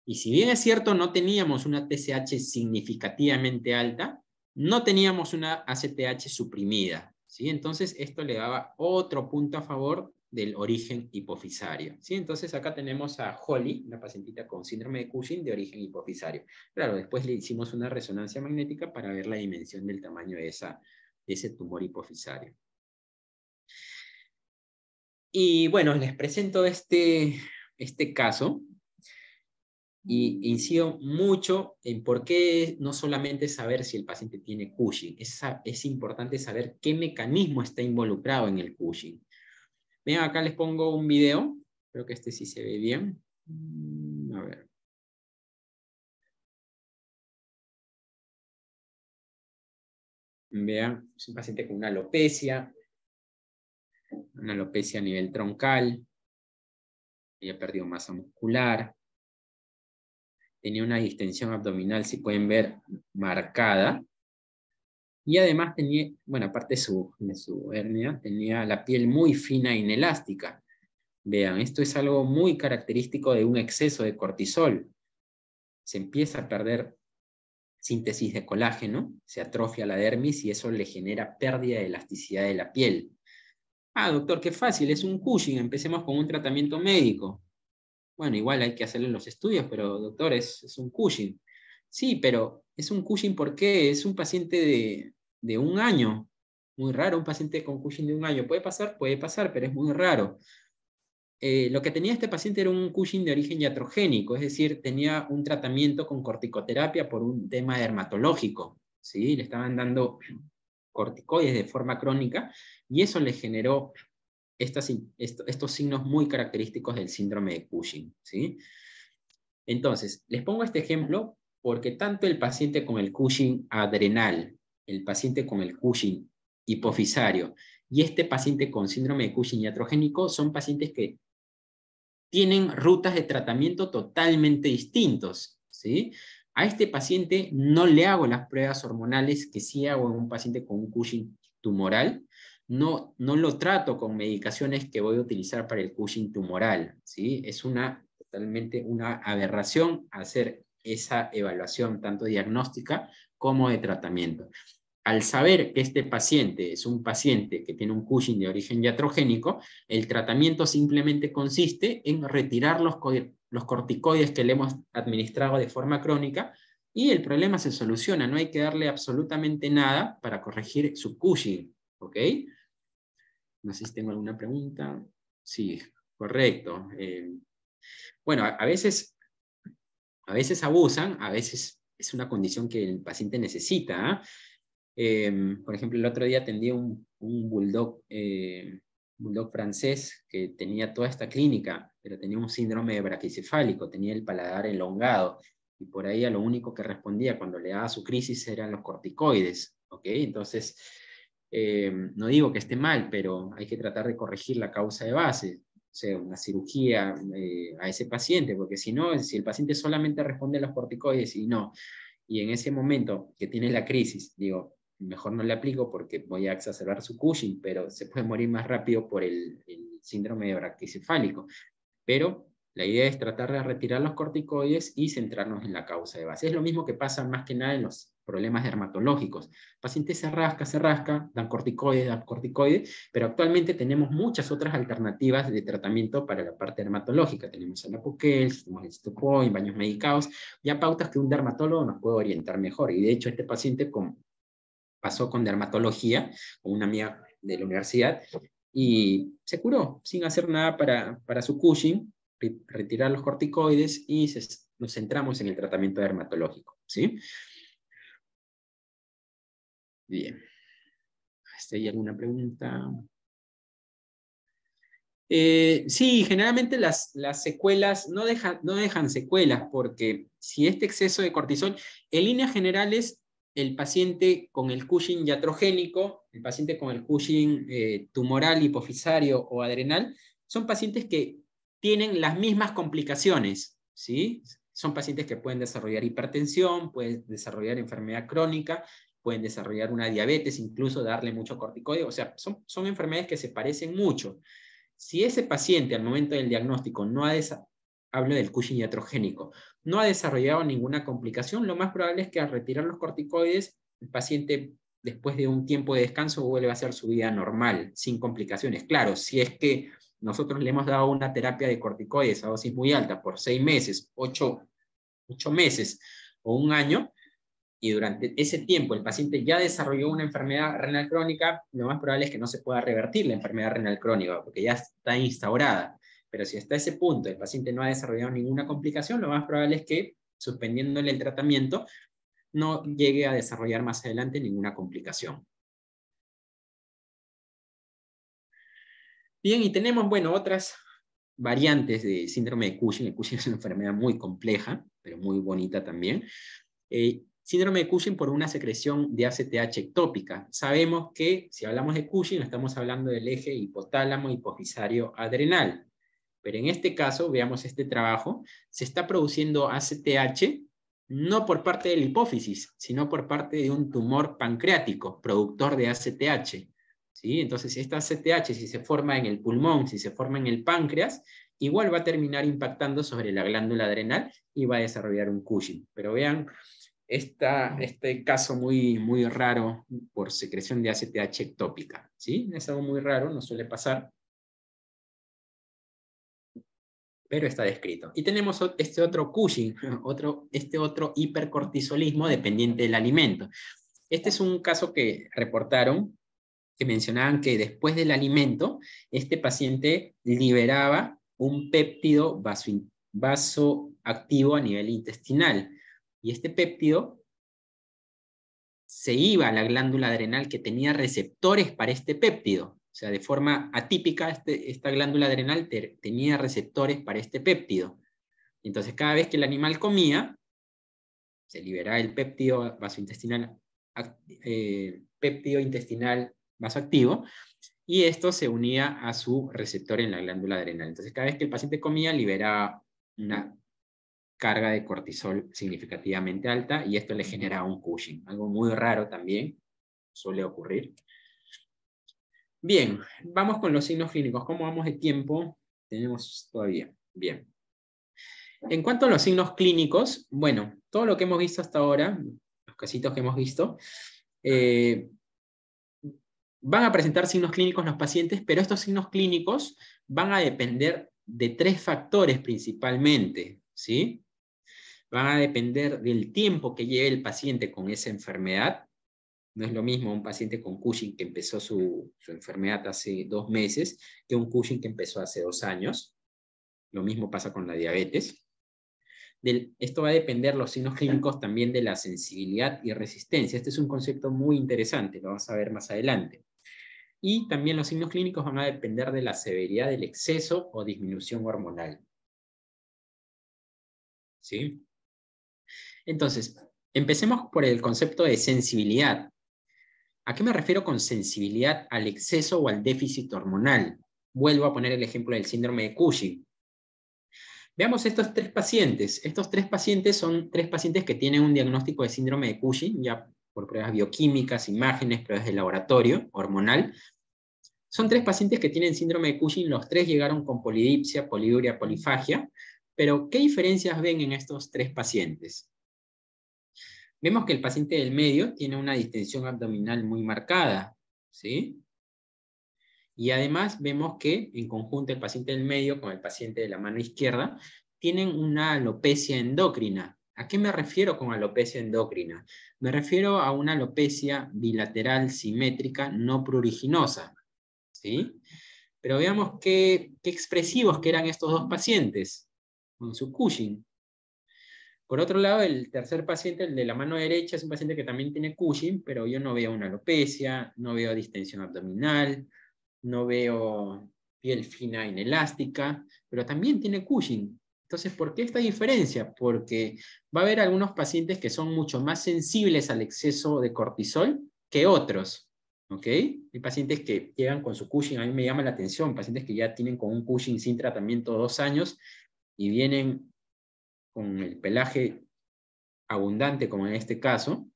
y si bien es cierto no teníamos una TSH significativamente alta, no teníamos una ACTH suprimida, ¿sí? Entonces esto le daba otro punto a favor del origen hipofisario, ¿sí? Entonces acá tenemos a Holly, una pacientita con síndrome de Cushing de origen hipofisario. Claro, después le hicimos una resonancia magnética para ver la dimensión del tamaño de ese tumor hipofisario. Y bueno, les presento este caso y incido mucho en por qué no solamente saber si el paciente tiene Cushing, es importante saber qué mecanismo está involucrado en el Cushing. Vean, acá les pongo un video, creo que este sí se ve bien. A ver. Vean, es un paciente con una alopecia a nivel troncal, había perdido masa muscular, tenía una distensión abdominal, si pueden ver, marcada, y además tenía, bueno, aparte de su hernia, tenía la piel muy fina e inelástica. Vean, esto es algo muy característico de un exceso de cortisol. Se empieza a perder síntesis de colágeno, se atrofia la dermis y eso le genera pérdida de elasticidad de la piel. Ah, doctor, qué fácil, es un Cushing, empecemos con un tratamiento médico. Bueno, igual hay que hacerle los estudios, pero doctor, es un Cushing. Sí, pero es un Cushing porque es un paciente de 1 año. Muy raro, un paciente con Cushing de 1 año. Puede pasar, pero es muy raro. Lo que tenía este paciente era un Cushing de origen iatrogénico, es decir, tenía un tratamiento con corticoterapia por un tema dermatológico, ¿sí? Le estaban dando corticoides de forma crónica y eso le generó estos signos muy característicos del síndrome de Cushing, ¿sí? Entonces, les pongo este ejemplo porque tanto el paciente con el Cushing adrenal, el paciente con el Cushing hipofisario y este paciente con síndrome de Cushing iatrogénico son pacientes que tienen rutas de tratamiento totalmente distintos, ¿sí? A este paciente no le hago las pruebas hormonales que sí hago en un paciente con un Cushing tumoral, no lo trato con medicaciones que voy a utilizar para el Cushing tumoral, ¿sí? Es totalmente una aberración hacer esa evaluación tanto diagnóstica como de tratamiento. al saber que este paciente es un paciente que tiene un Cushing de origen iatrogénico, el tratamiento simplemente consiste en retirar los corticoides que le hemos administrado de forma crónica y el problema se soluciona. No hay que darle absolutamente nada para corregir su Cushing. ¿Ok? No sé si tengo alguna pregunta. Sí, correcto. Bueno, a veces abusan, a veces es una condición que el paciente necesita. Por ejemplo, el otro día atendí un bulldog francés que tenía toda esta clínica, pero tenía un síndrome braquicefálico, tenía el paladar elongado, y por ahí a lo único que respondía cuando le daba su crisis eran los corticoides. ¿Ok? Entonces, no digo que esté mal, pero hay que tratar de corregir la causa de base, o sea, una cirugía a ese paciente, porque si no, si el paciente solamente responde a los corticoides y no, y en ese momento que tiene la crisis, digo, mejor no le aplico porque voy a exacerbar su Cushing, pero se puede morir más rápido por el síndrome braquicefálico. Pero la idea es tratar de retirar los corticoides y centrarnos en la causa de base. Es lo mismo que pasa más que nada en los problemas dermatológicos. El paciente se rasca, dan corticoides, pero actualmente tenemos muchas otras alternativas de tratamiento para la parte dermatológica. Tenemos el Apoquel, tenemos el Cytopoint, baños medicados, ya pautas que un dermatólogo nos puede orientar mejor. Y de hecho este paciente pasó con dermatología, con una amiga de la universidad, y se curó sin hacer nada para su Cushing, retirar los corticoides y nos centramos en el tratamiento dermatológico. ¿Sí? Bien. ¿Hay alguna pregunta? Sí, generalmente las secuelas no dejan secuelas, porque si este exceso de cortisol, en líneas generales, el paciente con el Cushing iatrogénico, el paciente con el Cushing tumoral, hipofisario o adrenal, son pacientes que tienen las mismas complicaciones, ¿sí? Son pacientes que pueden desarrollar hipertensión, pueden desarrollar enfermedad crónica, pueden desarrollar una diabetes, incluso darle mucho corticoide, o sea, son enfermedades que se parecen mucho. Si ese paciente al momento del diagnóstico hablo del Cushing iatrogénico, no ha desarrollado ninguna complicación, lo más probable es que al retirar los corticoides, el paciente después de un tiempo de descanso vuelve a hacer su vida normal, sin complicaciones. Claro, si es que nosotros le hemos dado una terapia de corticoides a dosis muy alta por 6 meses, 8 meses o un año, y durante ese tiempo el paciente ya desarrolló una enfermedad renal crónica, lo más probable es que no se pueda revertir la enfermedad renal crónica, porque ya está instaurada. Pero si hasta ese punto el paciente no ha desarrollado ninguna complicación, lo más probable es que, suspendiéndole el tratamiento, no llegue a desarrollar más adelante ninguna complicación. Bien, y tenemos, bueno, otras variantes de síndrome de Cushing. El Cushing es una enfermedad muy compleja, pero muy bonita también. Síndrome de Cushing por una secreción de ACTH ectópica. Sabemos que si hablamos de Cushing estamos hablando del eje hipotálamo hipofisario adrenal. Pero en este caso, veamos este trabajo, se está produciendo ACTH no por parte de la hipófisis, sino por parte de un tumor pancreático, productor de ACTH. ¿Sí? Entonces, esta ACTH, si se forma en el pulmón, si se forma en el páncreas, igual va a terminar impactando sobre la glándula adrenal y va a desarrollar un Cushing. Pero vean este caso muy raro por secreción de ACTH ectópica. ¿Sí? Es algo muy raro, no suele pasar, pero está descrito. Y tenemos este otro Cushing, este otro hipercortisolismo dependiente del alimento. Este es un caso que reportaron, que mencionaban que después del alimento, este paciente liberaba un péptido vasoactivo a nivel intestinal. Y este péptido se iba a la glándula adrenal que tenía receptores para este péptido. O sea, de forma atípica, esta glándula adrenal tenía receptores para este péptido. Entonces, cada vez que el animal comía, se liberaba el péptido intestinal vasoactivo, y esto se unía a su receptor en la glándula adrenal. Entonces, cada vez que el paciente comía, liberaba una carga de cortisol significativamente alta, y esto le genera un Cushing. Algo muy raro también, suele ocurrir. Bien, vamos con los signos clínicos. ¿Cómo vamos de tiempo? Tenemos todavía. Bien. En cuanto a los signos clínicos, bueno, todo lo que hemos visto hasta ahora, los casitos que hemos visto, van a presentar signos clínicos los pacientes, pero estos signos clínicos van a depender de 3 factores principalmente, ¿sí? Van a depender del tiempo que lleve el paciente con esa enfermedad. No es lo mismo un paciente con Cushing que empezó su enfermedad hace 2 meses que un Cushing que empezó hace 2 años. Lo mismo pasa con la diabetes. Esto va a depender, los signos clínicos, también de la sensibilidad y resistencia. Este es un concepto muy interesante, lo vamos a ver más adelante. Y también los signos clínicos van a depender de la severidad del exceso o disminución hormonal. ¿Sí? Entonces, empecemos por el concepto de sensibilidad. ¿A qué me refiero con sensibilidad al exceso o al déficit hormonal? Vuelvo a poner el ejemplo del síndrome de Cushing. Veamos estos 3 pacientes. Estos 3 pacientes son 3 pacientes que tienen un diagnóstico de síndrome de Cushing, ya por pruebas bioquímicas, imágenes, pruebas de laboratorio, hormonal. Son 3 pacientes que tienen síndrome de Cushing, los 3 llegaron con polidipsia, poliuria, polifagia, pero ¿qué diferencias ven en estos 3 pacientes? Vemos que el paciente del medio tiene una distensión abdominal muy marcada, ¿sí? Y además vemos que en conjunto el paciente del medio con el paciente de la mano izquierda tienen una alopecia endocrina. ¿A qué me refiero con alopecia endocrina? Me refiero a una alopecia bilateral simétrica no pruriginosa, ¿sí? Pero veamos qué expresivos que eran estos 2 pacientes con su Cushing. Por otro lado, el tercer paciente, el de la mano derecha, es un paciente que también tiene Cushing, pero yo no veo una alopecia, no veo distensión abdominal, no veo piel fina inelástica, pero también tiene Cushing. Entonces, ¿por qué esta diferencia? Porque va a haber algunos pacientes que son mucho más sensibles al exceso de cortisol que otros, ¿ok? Hay pacientes que llegan con su Cushing, a mí me llama la atención, pacientes que ya tienen con un Cushing sin tratamiento 2 años y vienen con el pelaje abundante, como en este caso,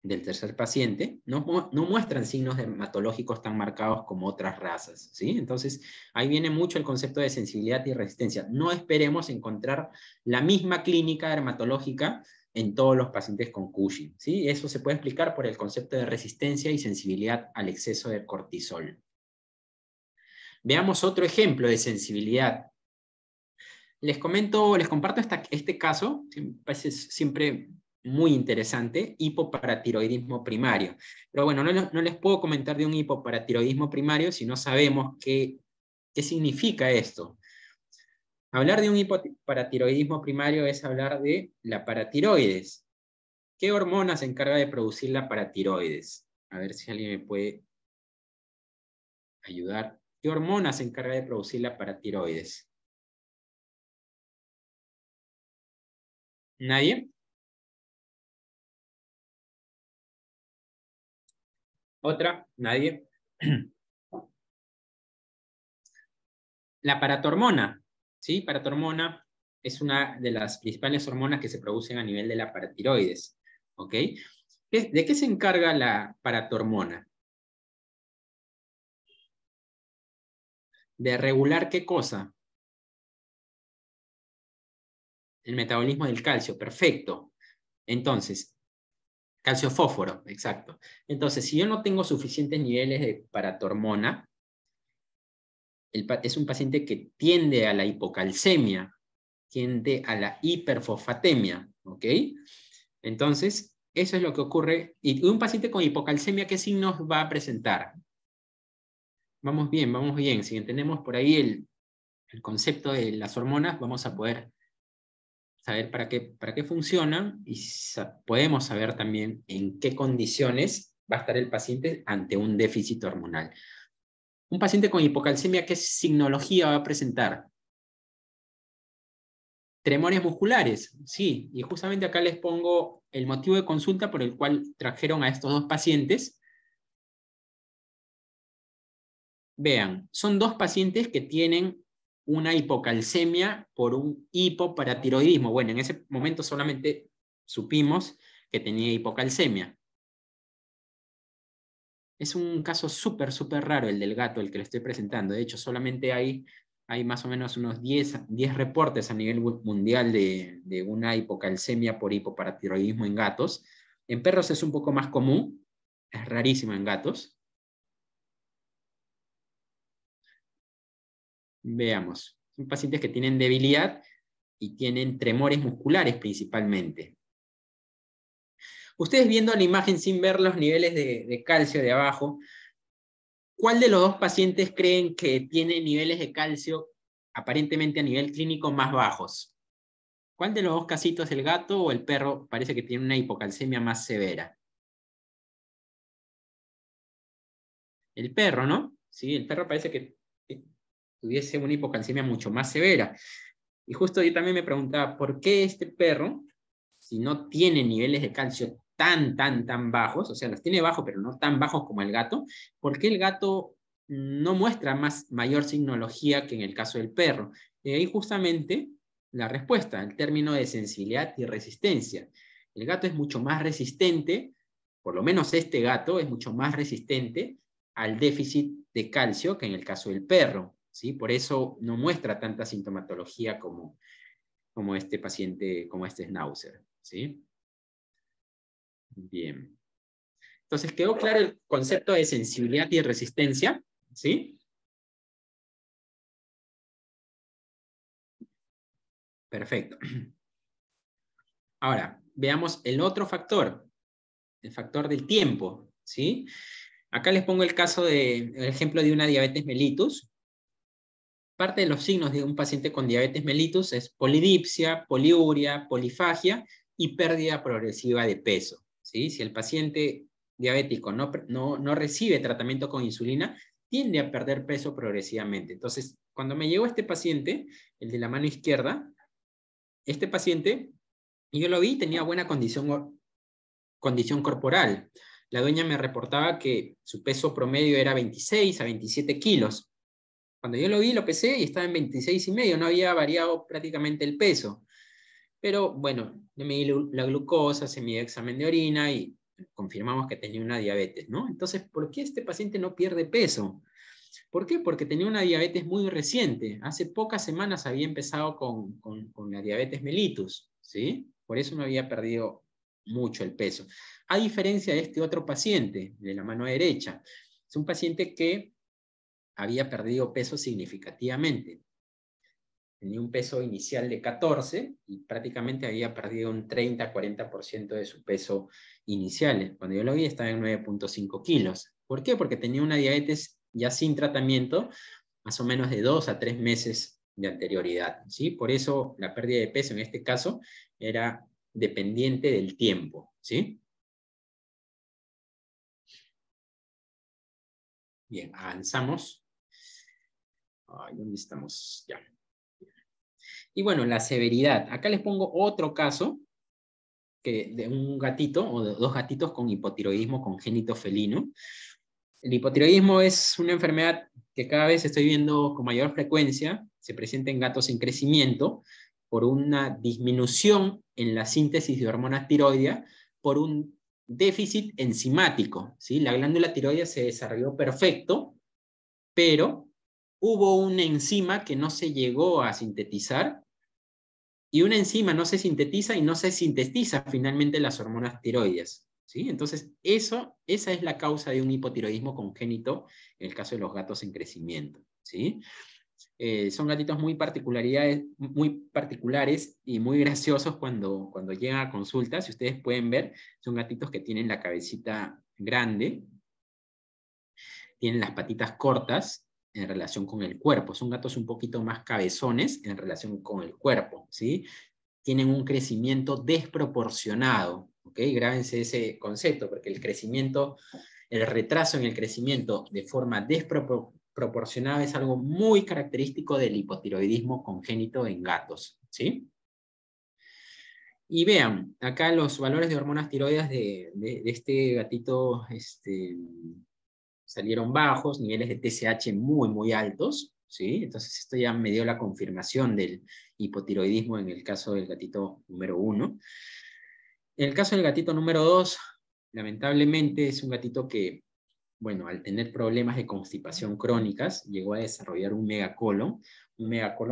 del tercer paciente, no muestran signos dermatológicos tan marcados como otras razas, ¿sí? Entonces, ahí viene mucho el concepto de sensibilidad y resistencia. No esperemos encontrar la misma clínica dermatológica en todos los pacientes con Cushing, ¿sí? Eso se puede explicar por el concepto de resistencia y sensibilidad al exceso de cortisol. Veamos otro ejemplo de sensibilidad. Les comparto este caso, que me parece siempre muy interesante, hipoparatiroidismo primario. Pero bueno, no les puedo comentar de un hipoparatiroidismo primario si no sabemos qué significa esto. Hablar de un hipoparatiroidismo primario es hablar de la paratiroides. ¿Qué hormona se encarga de producir la paratiroides? A ver si alguien me puede ayudar. ¿Qué hormona se encarga de producir la paratiroides? ¿Nadie? ¿Otra? ¿Nadie? La paratormona, ¿sí? Paratormona es una de las principales hormonas que se producen a nivel de la paratiroides, ¿ok? ¿De qué se encarga la paratormona? ¿De regular qué cosa? El metabolismo del calcio, perfecto. Entonces, calcio-fósforo, exacto. Entonces, si yo no tengo suficientes niveles de paratormona, es un paciente que tiende a la hipocalcemia, tiende a la hiperfosfatemia, ¿ok? Entonces, eso es lo que ocurre. Y un paciente con hipocalcemia, ¿qué signos va a presentar? Vamos bien, vamos bien. Si entendemos por ahí el concepto de las hormonas, vamos a poder saber para qué funcionan y podemos saber también en qué condiciones va a estar el paciente ante un déficit hormonal. Un paciente con hipocalcemia, ¿qué signología va a presentar? Tremores musculares, sí, y justamente acá les pongo el motivo de consulta por el cual trajeron a estos 2 pacientes. Vean, son 2 pacientes que tienen una hipocalcemia por un hipoparatiroidismo. Bueno, en ese momento solamente supimos que tenía hipocalcemia. Es un caso súper raro el del gato, el que le estoy presentando. De hecho, solamente hay más o menos unos 10 reportes a nivel mundial de una hipocalcemia por hipoparatiroidismo en gatos. En perros es un poco más común, Es rarísimo en gatos. Veamos. Son pacientes que tienen debilidad y tienen tremores musculares principalmente. Ustedes viendo la imagen sin ver los niveles de calcio de abajo, ¿cuál de los dos pacientes creen que tiene niveles de calcio aparentemente a nivel clínico más bajos? ¿Cuál de los dos casitos, el gato o el perro, parece que tiene una hipocalcemia más severa? El perro, ¿no? Sí, el perro parece que tuviese una hipocalcemia mucho más severa. Y justo yo también me preguntaba, ¿por qué este perro, si no tiene niveles de calcio tan bajos, o sea, los tiene bajos, pero no tan bajos como el gato, ¿por qué el gato no muestra mayor signología que en el caso del perro? Y ahí justamente la respuesta, el término de sensibilidad y resistencia. El gato es mucho más resistente, por lo menos este gato es mucho más resistente al déficit de calcio que en el caso del perro, ¿sí? Por eso no muestra tanta sintomatología como este paciente, como este Schnauzer, ¿sí? Bien. Entonces, ¿quedó claro el concepto de sensibilidad y resistencia? ¿Sí? Perfecto. Ahora, veamos el otro factor, el factor del tiempo, ¿sí? Acá les pongo el ejemplo de una diabetes mellitus. Parte de los signos de un paciente con diabetes mellitus es polidipsia, poliuria, polifagia y pérdida progresiva de peso, ¿sí? Si el paciente diabético no recibe tratamiento con insulina, tiende a perder peso progresivamente. Entonces, cuando me llegó este paciente, el de la mano izquierda, este paciente, yo lo vi, tenía buena condición corporal. La dueña me reportaba que su peso promedio era 26 a 27 kilos. Cuando yo lo vi, lo pesé y estaba en 26,5, no había variado prácticamente el peso. Pero bueno, le medí la glucosa, se midió examen de orina y confirmamos que tenía una diabetes, ¿no? Entonces, ¿por qué este paciente no pierde peso? ¿Por qué? Porque tenía una diabetes muy reciente. Hace pocas semanas había empezado con la diabetes mellitus, ¿sí? Por eso no había perdido mucho el peso. A diferencia de este otro paciente, de la mano derecha. Es un paciente que había perdido peso significativamente. Tenía un peso inicial de 14 y prácticamente había perdido un 30-40% de su peso inicial. Cuando yo lo vi estaba en 9,5 kilos. ¿Por qué? Porque tenía una diabetes ya sin tratamiento, más o menos de 2 a 3 meses de anterioridad, ¿sí? Por eso la pérdida de peso en este caso era dependiente del tiempo, ¿sí? Bien, avanzamos. Ay, ¿dónde estamos? Ya. Y bueno, la severidad. Acá les pongo otro caso de un gatito o de dos gatitos con hipotiroidismo congénito felino. El hipotiroidismo es una enfermedad que cada vez estoy viendo con mayor frecuencia, se presenta en gatos en crecimiento por una disminución en la síntesis de hormona tiroidea por un déficit enzimático, ¿sí? La glándula tiroidea se desarrolló perfecto, pero hubo una enzima que no se llegó a sintetizar y una enzima no se sintetiza y no se sintetiza finalmente las hormonas tiroides, ¿sí? Entonces, esa es la causa de un hipotiroidismo congénito en el caso de los gatos en crecimiento, ¿sí? Son gatitos muy particulares y muy graciosos cuando llegan a consulta. Si ustedes pueden ver, son gatitos que tienen la cabecita grande, tienen las patitas cortas en relación con el cuerpo. Son gatos un poquito más cabezones en relación con el cuerpo, ¿sí? Tienen un crecimiento desproporcionado, ¿ok? Grábense ese concepto, porque el retraso en el crecimiento de forma desproporcionada es algo muy característico del hipotiroidismo congénito en gatos, ¿sí? Y vean, acá los valores de hormonas tiroides de este gatito salieron bajos, niveles de TSH muy altos, ¿sí? Entonces esto ya me dio la confirmación del hipotiroidismo en el caso del gatito número 1. En el caso del gatito número 2, lamentablemente es un gatito que, bueno, al tener problemas de constipación crónicas, llegó a desarrollar un megacolon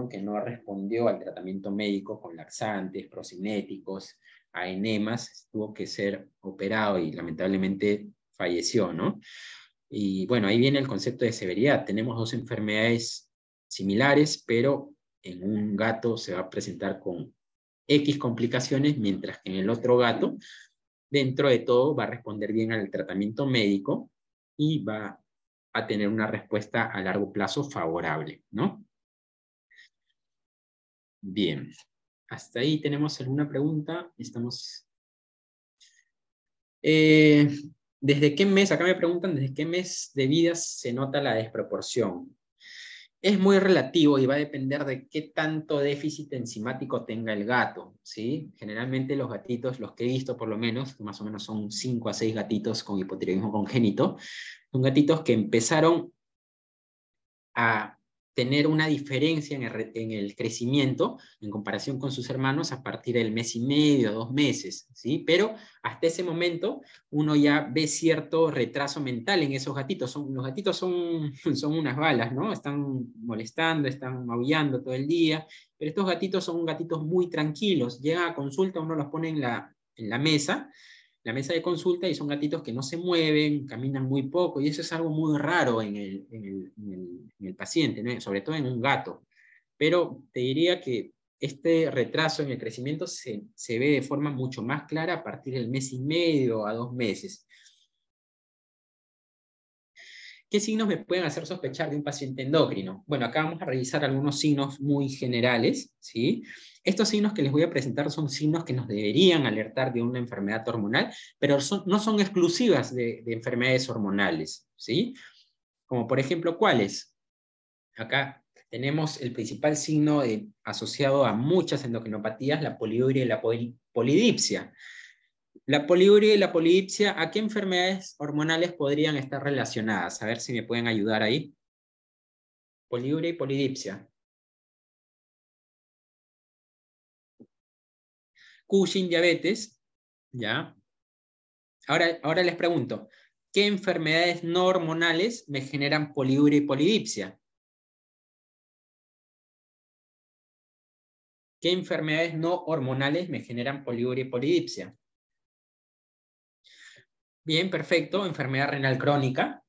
que no respondió al tratamiento médico con laxantes, procinéticos, a enemas, tuvo que ser operado y lamentablemente falleció, ¿no? Y bueno, ahí viene el concepto de severidad. Tenemos dos enfermedades similares, pero en un gato se va a presentar con X complicaciones, mientras que en el otro gato, dentro de todo, va a responder bien al tratamiento médico y va a tener una respuesta a largo plazo favorable, ¿no? Bien. Hasta ahí tenemos alguna pregunta. Estamos... ¿desde qué mes? Acá me preguntan, ¿desde qué mes de vida se nota la desproporción? Es muy relativo y va a depender de qué tanto déficit enzimático tenga el gato, ¿sí? Generalmente los gatitos, los que he visto por lo menos, que más o menos son 5 a 6 gatitos con hipotiroidismo congénito, son gatitos que empezaron a tener una diferencia en el crecimiento en comparación con sus hermanos a partir del mes y medio, 2 meses, ¿sí? Pero hasta ese momento uno ya ve cierto retraso mental en esos gatitos. Los gatitos son unas balas, ¿no? Están molestando, están maullando todo el día, pero estos gatitos son gatitos muy tranquilos. Llegan a consulta, uno los pone en la mesa de consulta y son gatitos que no se mueven, caminan muy poco, y eso es algo muy raro en el paciente, ¿no? Sobre todo en un gato. Pero te diría que este retraso en el crecimiento se ve de forma mucho más clara a partir del mes y medio a 2 meses. ¿Qué signos me pueden hacer sospechar de un paciente endocrino? Bueno, acá vamos a revisar algunos signos muy generales, ¿sí? Estos signos que les voy a presentar son signos que nos deberían alertar de una enfermedad hormonal, pero no son exclusivas de enfermedades hormonales, ¿sí? Como por ejemplo, ¿cuáles? Acá tenemos el principal signo asociado a muchas endocrinopatías, la poliuria y la polidipsia. La poliuria y la polidipsia, ¿a qué enfermedades hormonales podrían estar relacionadas? A ver si me pueden ayudar ahí. Poliuria y polidipsia. Cushing, diabetes, ¿ya? Ahora les pregunto, ¿qué enfermedades no hormonales me generan poliuria y polidipsia? ¿Qué enfermedades no hormonales me generan poliuria y polidipsia? Bien, perfecto. Enfermedad renal crónica.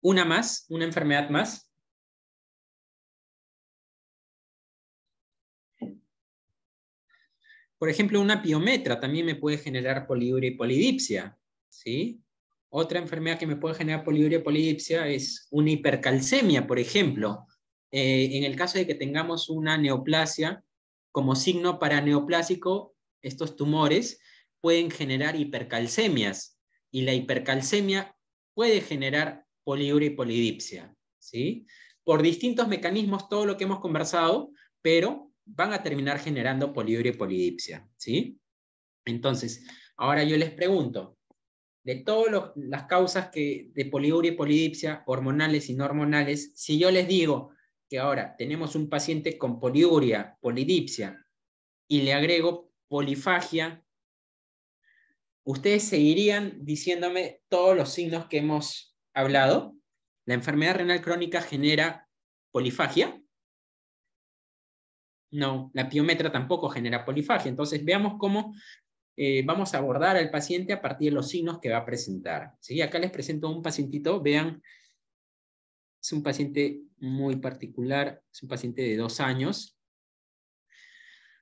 Una más, una enfermedad más. Por ejemplo, una piometra también me puede generar poliuria y polidipsia, ¿sí? Otra enfermedad que me puede generar poliuria y polidipsia es una hipercalcemia, por ejemplo. En el caso de que tengamos una neoplasia, como signo paraneoplásico, estos tumores pueden generar hipercalcemias y la hipercalcemia puede generar poliuria y polidipsia, ¿sí? Por distintos mecanismos, todo lo que hemos conversado, pero van a terminar generando poliuria y polidipsia, ¿sí? Entonces, ahora yo les pregunto, de todas las causas de poliuria y polidipsia, hormonales y no hormonales, si yo les digo que ahora tenemos un paciente con poliuria, polidipsia, y le agrego polifagia, ¿ustedes seguirían diciéndome todos los signos que hemos hablado? ¿La enfermedad renal crónica genera polifagia? No, la piometra tampoco genera polifagia. Entonces, veamos cómo vamos a abordar al paciente a partir de los signos que va a presentar. ¿Sí? Acá les presento un pacientito, vean, es un paciente muy particular, es un paciente de 2 años.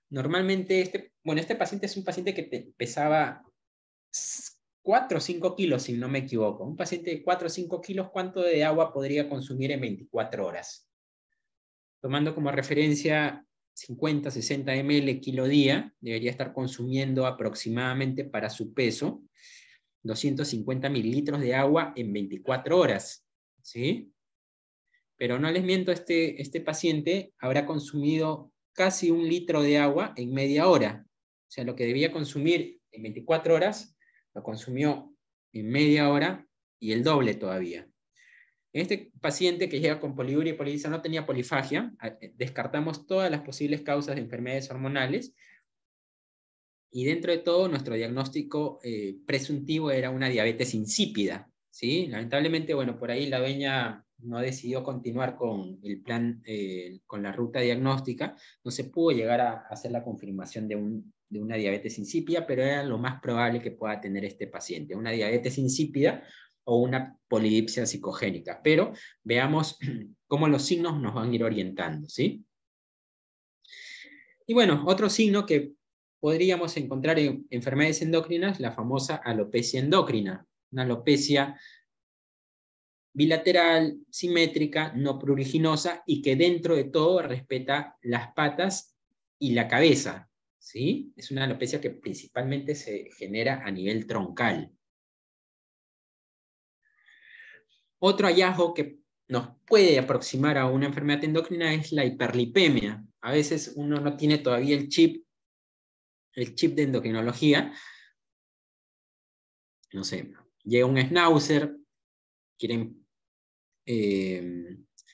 Normalmente, este paciente es un paciente que pesaba 4 o 5 kilos, si no me equivoco. Un paciente de 4 o 5 kilos, ¿cuánto de agua podría consumir en 24 horas? Tomando como referencia 50, 60 ml kilo día, debería estar consumiendo aproximadamente para su peso 250 mililitros de agua en 24 horas, ¿sí? Pero no les miento, este paciente habrá consumido casi 1 litro de agua en media hora. O sea, lo que debía consumir en 24 horas, lo consumió en media hora y el doble todavía. Este paciente que llega con poliuria y polidipsia no tenía polifagia, descartamos todas las posibles causas de enfermedades hormonales y dentro de todo nuestro diagnóstico presuntivo era una diabetes insípida, ¿sí? Lamentablemente, bueno, por ahí la dueña no decidió continuar con el plan, con la ruta diagnóstica, no se pudo llegar a hacer la confirmación de una diabetes insípida, pero era lo más probable que pueda tener este paciente, una diabetes insípida o una polidipsia psicogénica. Pero veamos cómo los signos nos van a ir orientando, ¿sí? Y bueno, otro signo que podríamos encontrar en enfermedades endocrinas, la famosa alopecia endocrina, una alopecia bilateral, simétrica, no pruriginosa y que dentro de todo respeta las patas y la cabeza, ¿sí? Es una alopecia que principalmente se genera a nivel troncal. Otro hallazgo que nos puede aproximar a una enfermedad endocrina es la hiperlipemia. A veces uno no tiene todavía el chip de endocrinología. No sé, llega un schnauzer, quieren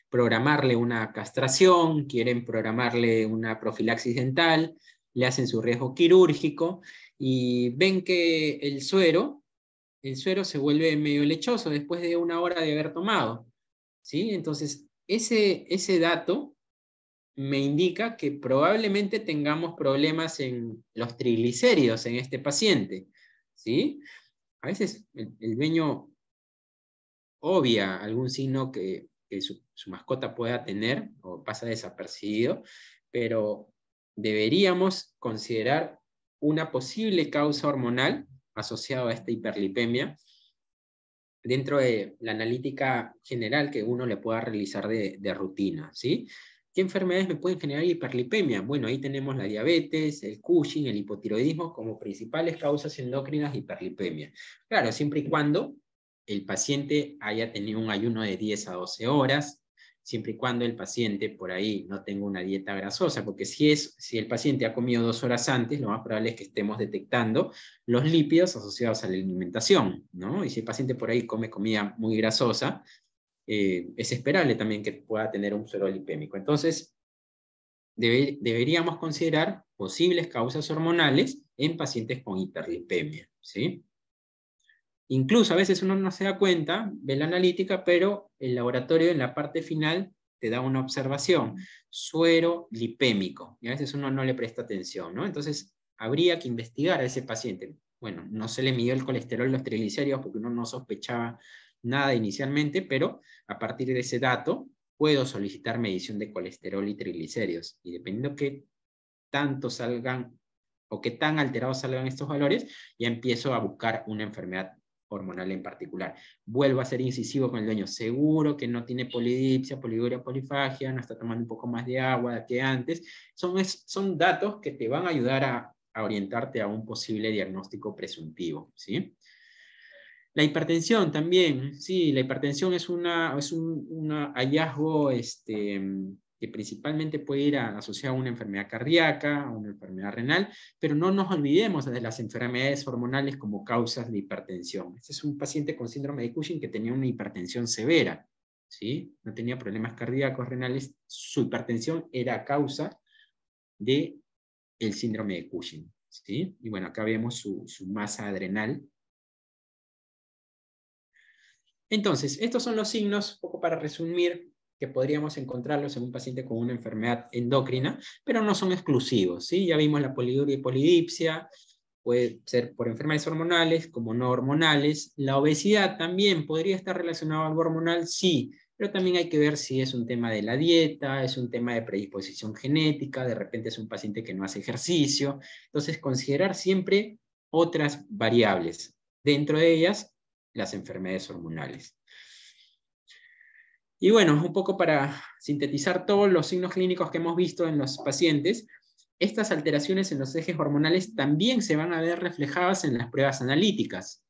programarle una castración, quieren programarle una profilaxis dental, le hacen su riesgo quirúrgico y ven que el suero se vuelve medio lechoso después de una hora de haber tomado, ¿sí? Entonces, ese dato me indica que probablemente tengamos problemas en los triglicéridos en este paciente, ¿sí? A veces el dueño obvia algún signo que su mascota pueda tener o pasa desapercibido, pero deberíamos considerar una posible causa hormonal asociada a esta hiperlipemia dentro de la analítica general que uno le pueda realizar de rutina, ¿sí? ¿Qué enfermedades me pueden generar hiperlipemia? Bueno, ahí tenemos la diabetes, el Cushing, el hipotiroidismo como principales causas endocrinas de hiperlipemia. Claro, siempre y cuando el paciente haya tenido un ayuno de 10 a 12 horas, siempre y cuando el paciente por ahí no tenga una dieta grasosa, porque si el paciente ha comido 2 horas antes, lo más probable es que estemos detectando los lípidos asociados a la alimentación, ¿no? Y si el paciente por ahí come comida muy grasosa, es esperable también que pueda tener un suero lipémico. Entonces, deberíamos considerar posibles causas hormonales en pacientes con hiperlipemia, ¿sí? Incluso a veces uno no se da cuenta, ve la analítica, pero el laboratorio en la parte final te da una observación, suero lipémico, y a veces uno no le presta atención, ¿no? Entonces, habría que investigar a ese paciente. Bueno, no se le midió el colesterol y los triglicéridos porque uno no sospechaba nada inicialmente, pero a partir de ese dato puedo solicitar medición de colesterol y triglicéridos, y dependiendo qué tanto salgan o qué tan alterados salgan estos valores, ya empiezo a buscar una enfermedad hormonal en particular. Vuelvo a ser incisivo con el dueño, seguro que no tiene polidipsia, poliguria, polifagia, no está tomando un poco más de agua que antes. Son datos que te van a ayudar a orientarte a un posible diagnóstico presuntivo, ¿sí? La hipertensión también, sí, la hipertensión es un hallazgo que principalmente puede ir asociado a una enfermedad cardíaca, a una enfermedad renal, pero no nos olvidemos de las enfermedades hormonales como causas de hipertensión. Este es un paciente con síndrome de Cushing que tenía una hipertensión severa, ¿sí? No tenía problemas cardíacos, renales, su hipertensión era a causa del síndrome de Cushing, ¿sí? Y bueno, acá vemos su masa adrenal. Entonces, estos son los signos, un poco para resumir, que podríamos encontrarlos en un paciente con una enfermedad endocrina, pero no son exclusivos, ¿sí? Ya vimos la poliuria y polidipsia, puede ser por enfermedades hormonales como no hormonales. La obesidad también podría estar relacionada a algo hormonal, sí, pero también hay que ver si es un tema de la dieta, es un tema de predisposición genética, de repente es un paciente que no hace ejercicio. Entonces, considerar siempre otras variables. Dentro de ellas, las enfermedades hormonales. Y bueno, un poco para sintetizar todos los signos clínicos que hemos visto en los pacientes, estas alteraciones en los ejes hormonales también se van a ver reflejadas en las pruebas analíticas.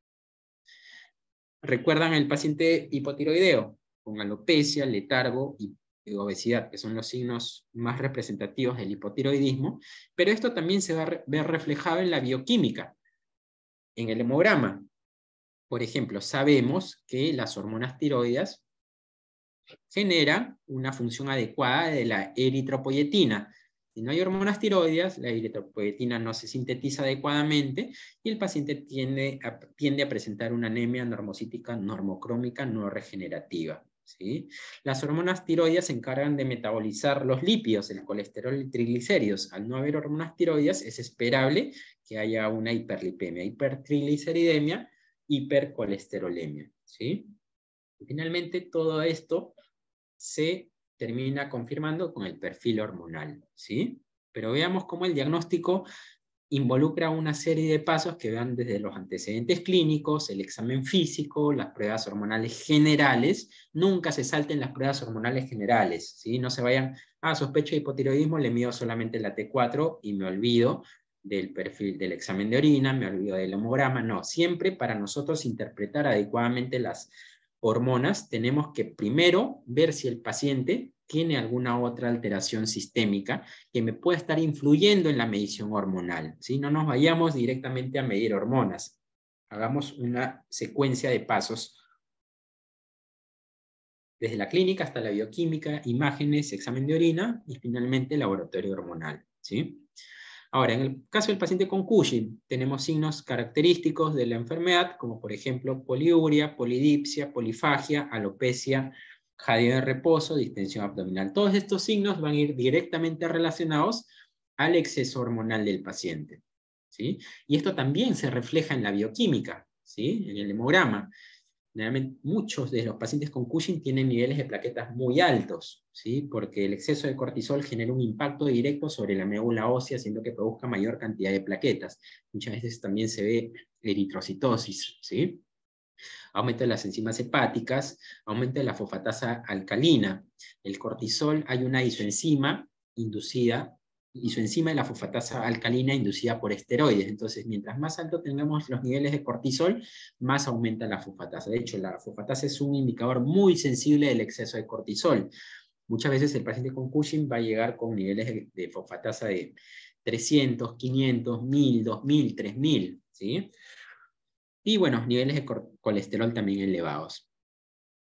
¿Recuerdan el paciente hipotiroideo? Con alopecia, letargo y obesidad, que son los signos más representativos del hipotiroidismo, pero esto también se va a ver reflejado en la bioquímica, en el hemograma. Por ejemplo, sabemos que las hormonas tiroides generan una función adecuada de la eritropoyetina. Si no hay hormonas tiroides, la eritropoyetina no se sintetiza adecuadamente y el paciente tiende a presentar una anemia normocítica normocrómica no regenerativa. ¿sí? Las hormonas tiroides se encargan de metabolizar los lípidos, el colesterol y triglicéridos. Al no haber hormonas tiroides, es esperable que haya una hiperlipemia, hipertrigliceridemia, hipercolesterolemia, ¿sí? Y finalmente, todo esto se termina confirmando con el perfil hormonal, ¿sí? Pero veamos cómo el diagnóstico involucra una serie de pasos que van desde los antecedentes clínicos, el examen físico, las pruebas hormonales generales. Nunca se salten las pruebas hormonales generales, ¿sí? No se vayan, sospecho de hipotiroidismo, le mido solamente la T4 y me olvido del perfil del examen de orina, me olvido del hemograma. No, siempre para nosotros interpretar adecuadamente las hormonas, tenemos que primero ver si el paciente tiene alguna otra alteración sistémica que me pueda estar influyendo en la medición hormonal, ¿sí? No nos vayamos directamente a medir hormonas. Hagamos una secuencia de pasos desde la clínica hasta la bioquímica, imágenes, examen de orina y finalmente laboratorio hormonal, ¿sí? Ahora, en el caso del paciente con Cushing, tenemos signos característicos de la enfermedad, como por ejemplo poliuria, polidipsia, polifagia, alopecia, jadeo de reposo, distensión abdominal. Todos estos signos van a ir directamente relacionados al exceso hormonal del paciente, ¿sí? Y esto también se refleja en la bioquímica, ¿sí? En el hemograma. Generalmente, muchos de los pacientes con Cushing tienen niveles de plaquetas muy altos, ¿sí? Porque el exceso de cortisol genera un impacto directo sobre la médula ósea, haciendo que produzca mayor cantidad de plaquetas. Muchas veces también se ve eritrocitosis, ¿sí? Aumento de las enzimas hepáticas, aumento de la fosfatasa alcalina. El cortisol, hay una isoenzima inducida, isoenzima de la fosfatasa alcalina inducida por esteroides. Entonces, mientras más alto tengamos los niveles de cortisol, más aumenta la fosfatasa. De hecho, la fosfatasa es un indicador muy sensible del exceso de cortisol. Muchas veces el paciente con Cushing va a llegar con niveles de fosfatasa de 300, 500, 1000, 2000, 3000, ¿sí? Y bueno, niveles de colesterol también elevados.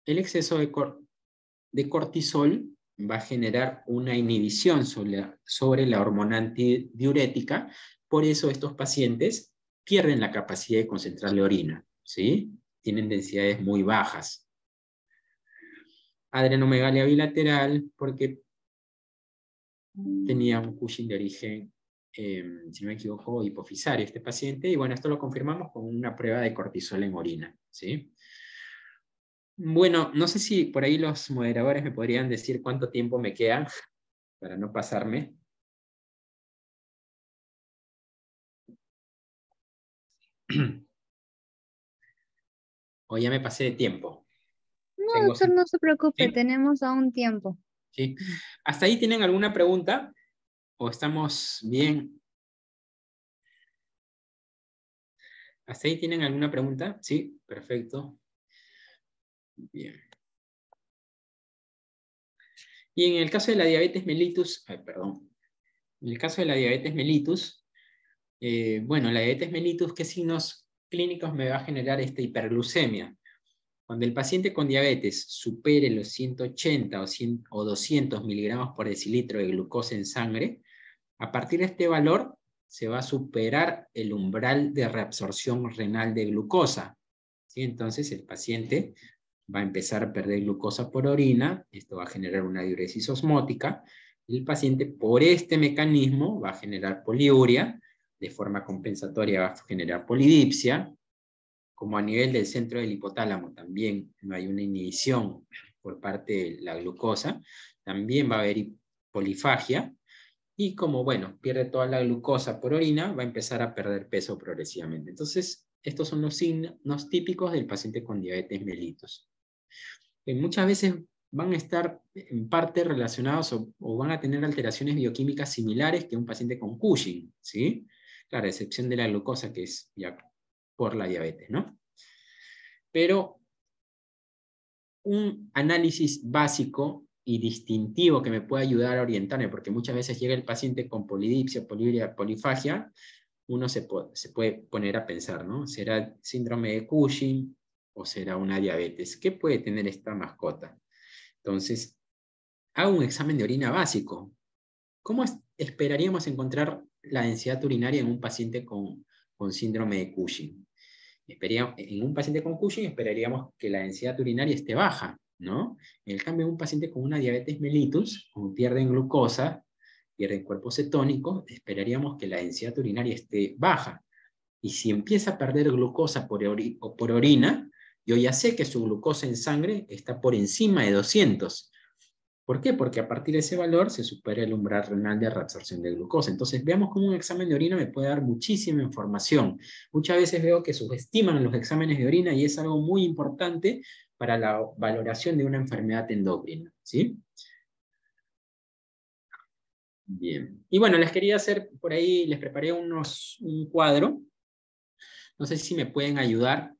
El exceso de cortisol va a generar una inhibición sobre la hormona antidiurética, por eso estos pacientes pierden la capacidad de concentrar la orina, ¿sí? Tienen densidades muy bajas. Adrenomegalia bilateral, porque tenía un Cushing de origen, si no me equivoco, hipofisario este paciente, y bueno, esto lo confirmamos con una prueba de cortisol en orina, ¿sí? Bueno, no sé si por ahí los moderadores me podrían decir cuánto tiempo me queda para no pasarme. O ya me pasé de tiempo. No, Tengo doctor, no se preocupe, ¿sí? tenemos aún tiempo. ¿Sí? ¿Hasta ahí tienen alguna pregunta? ¿O estamos bien? ¿Hasta ahí tienen alguna pregunta? Sí, perfecto. Bien. Y en el caso de la diabetes mellitus, perdón. En el caso de la diabetes mellitus, bueno, la diabetes mellitus, ¿qué signos clínicos me va a generar esta hiperglucemia? Cuando el paciente con diabetes supere los 180 o 200 miligramos por decilitro de glucosa en sangre, a partir de este valor se va a superar el umbral de reabsorción renal de glucosa, ¿sí? Entonces el paciente va a empezar a perder glucosa por orina, esto va a generar una diuresis osmótica, y el paciente por este mecanismo va a generar poliuria, de forma compensatoria va a generar polidipsia, como a nivel del centro del hipotálamo también no hay una inhibición por parte de la glucosa, también va a haber polifagia, y como, bueno, pierde toda la glucosa por orina, va a empezar a perder peso progresivamente. Entonces, estos son los signos típicos del paciente con diabetes mellitus. Que muchas veces van a estar en parte relacionados o van a tener alteraciones bioquímicas similares que un paciente con Cushing, ¿sí? Claro, a excepción de la glucosa, que es ya por la diabetes, ¿no? Pero un análisis básico y distintivo que me puede ayudar a orientarme, porque muchas veces llega el paciente con polidipsia, poliuria, polifagia, uno se puede poner a pensar, ¿no? ¿Será síndrome de Cushing o será una diabetes? ¿Qué puede tener esta mascota? Entonces, hago un examen de orina básico. ¿Cómo esperaríamos encontrar la densidad urinaria en un paciente con síndrome de Cushing? En un paciente con Cushing esperaríamos que la densidad urinaria esté baja, ¿no? En el cambio, un paciente con una diabetes mellitus, como pierden glucosa, pierden cuerpo cetónico, esperaríamos que la densidad urinaria esté baja. Y si empieza a perder glucosa por orina, yo ya sé que su glucosa en sangre está por encima de 200. ¿Por qué? Porque a partir de ese valor se supera el umbral renal de reabsorción de glucosa. Entonces, veamos cómo un examen de orina me puede dar muchísima información. Muchas veces veo que subestiman los exámenes de orina y es algo muy importante para la valoración de una enfermedad endocrina, ¿sí? Bien. Y bueno, les quería hacer por ahí, les preparé un cuadro. No sé si me pueden ayudar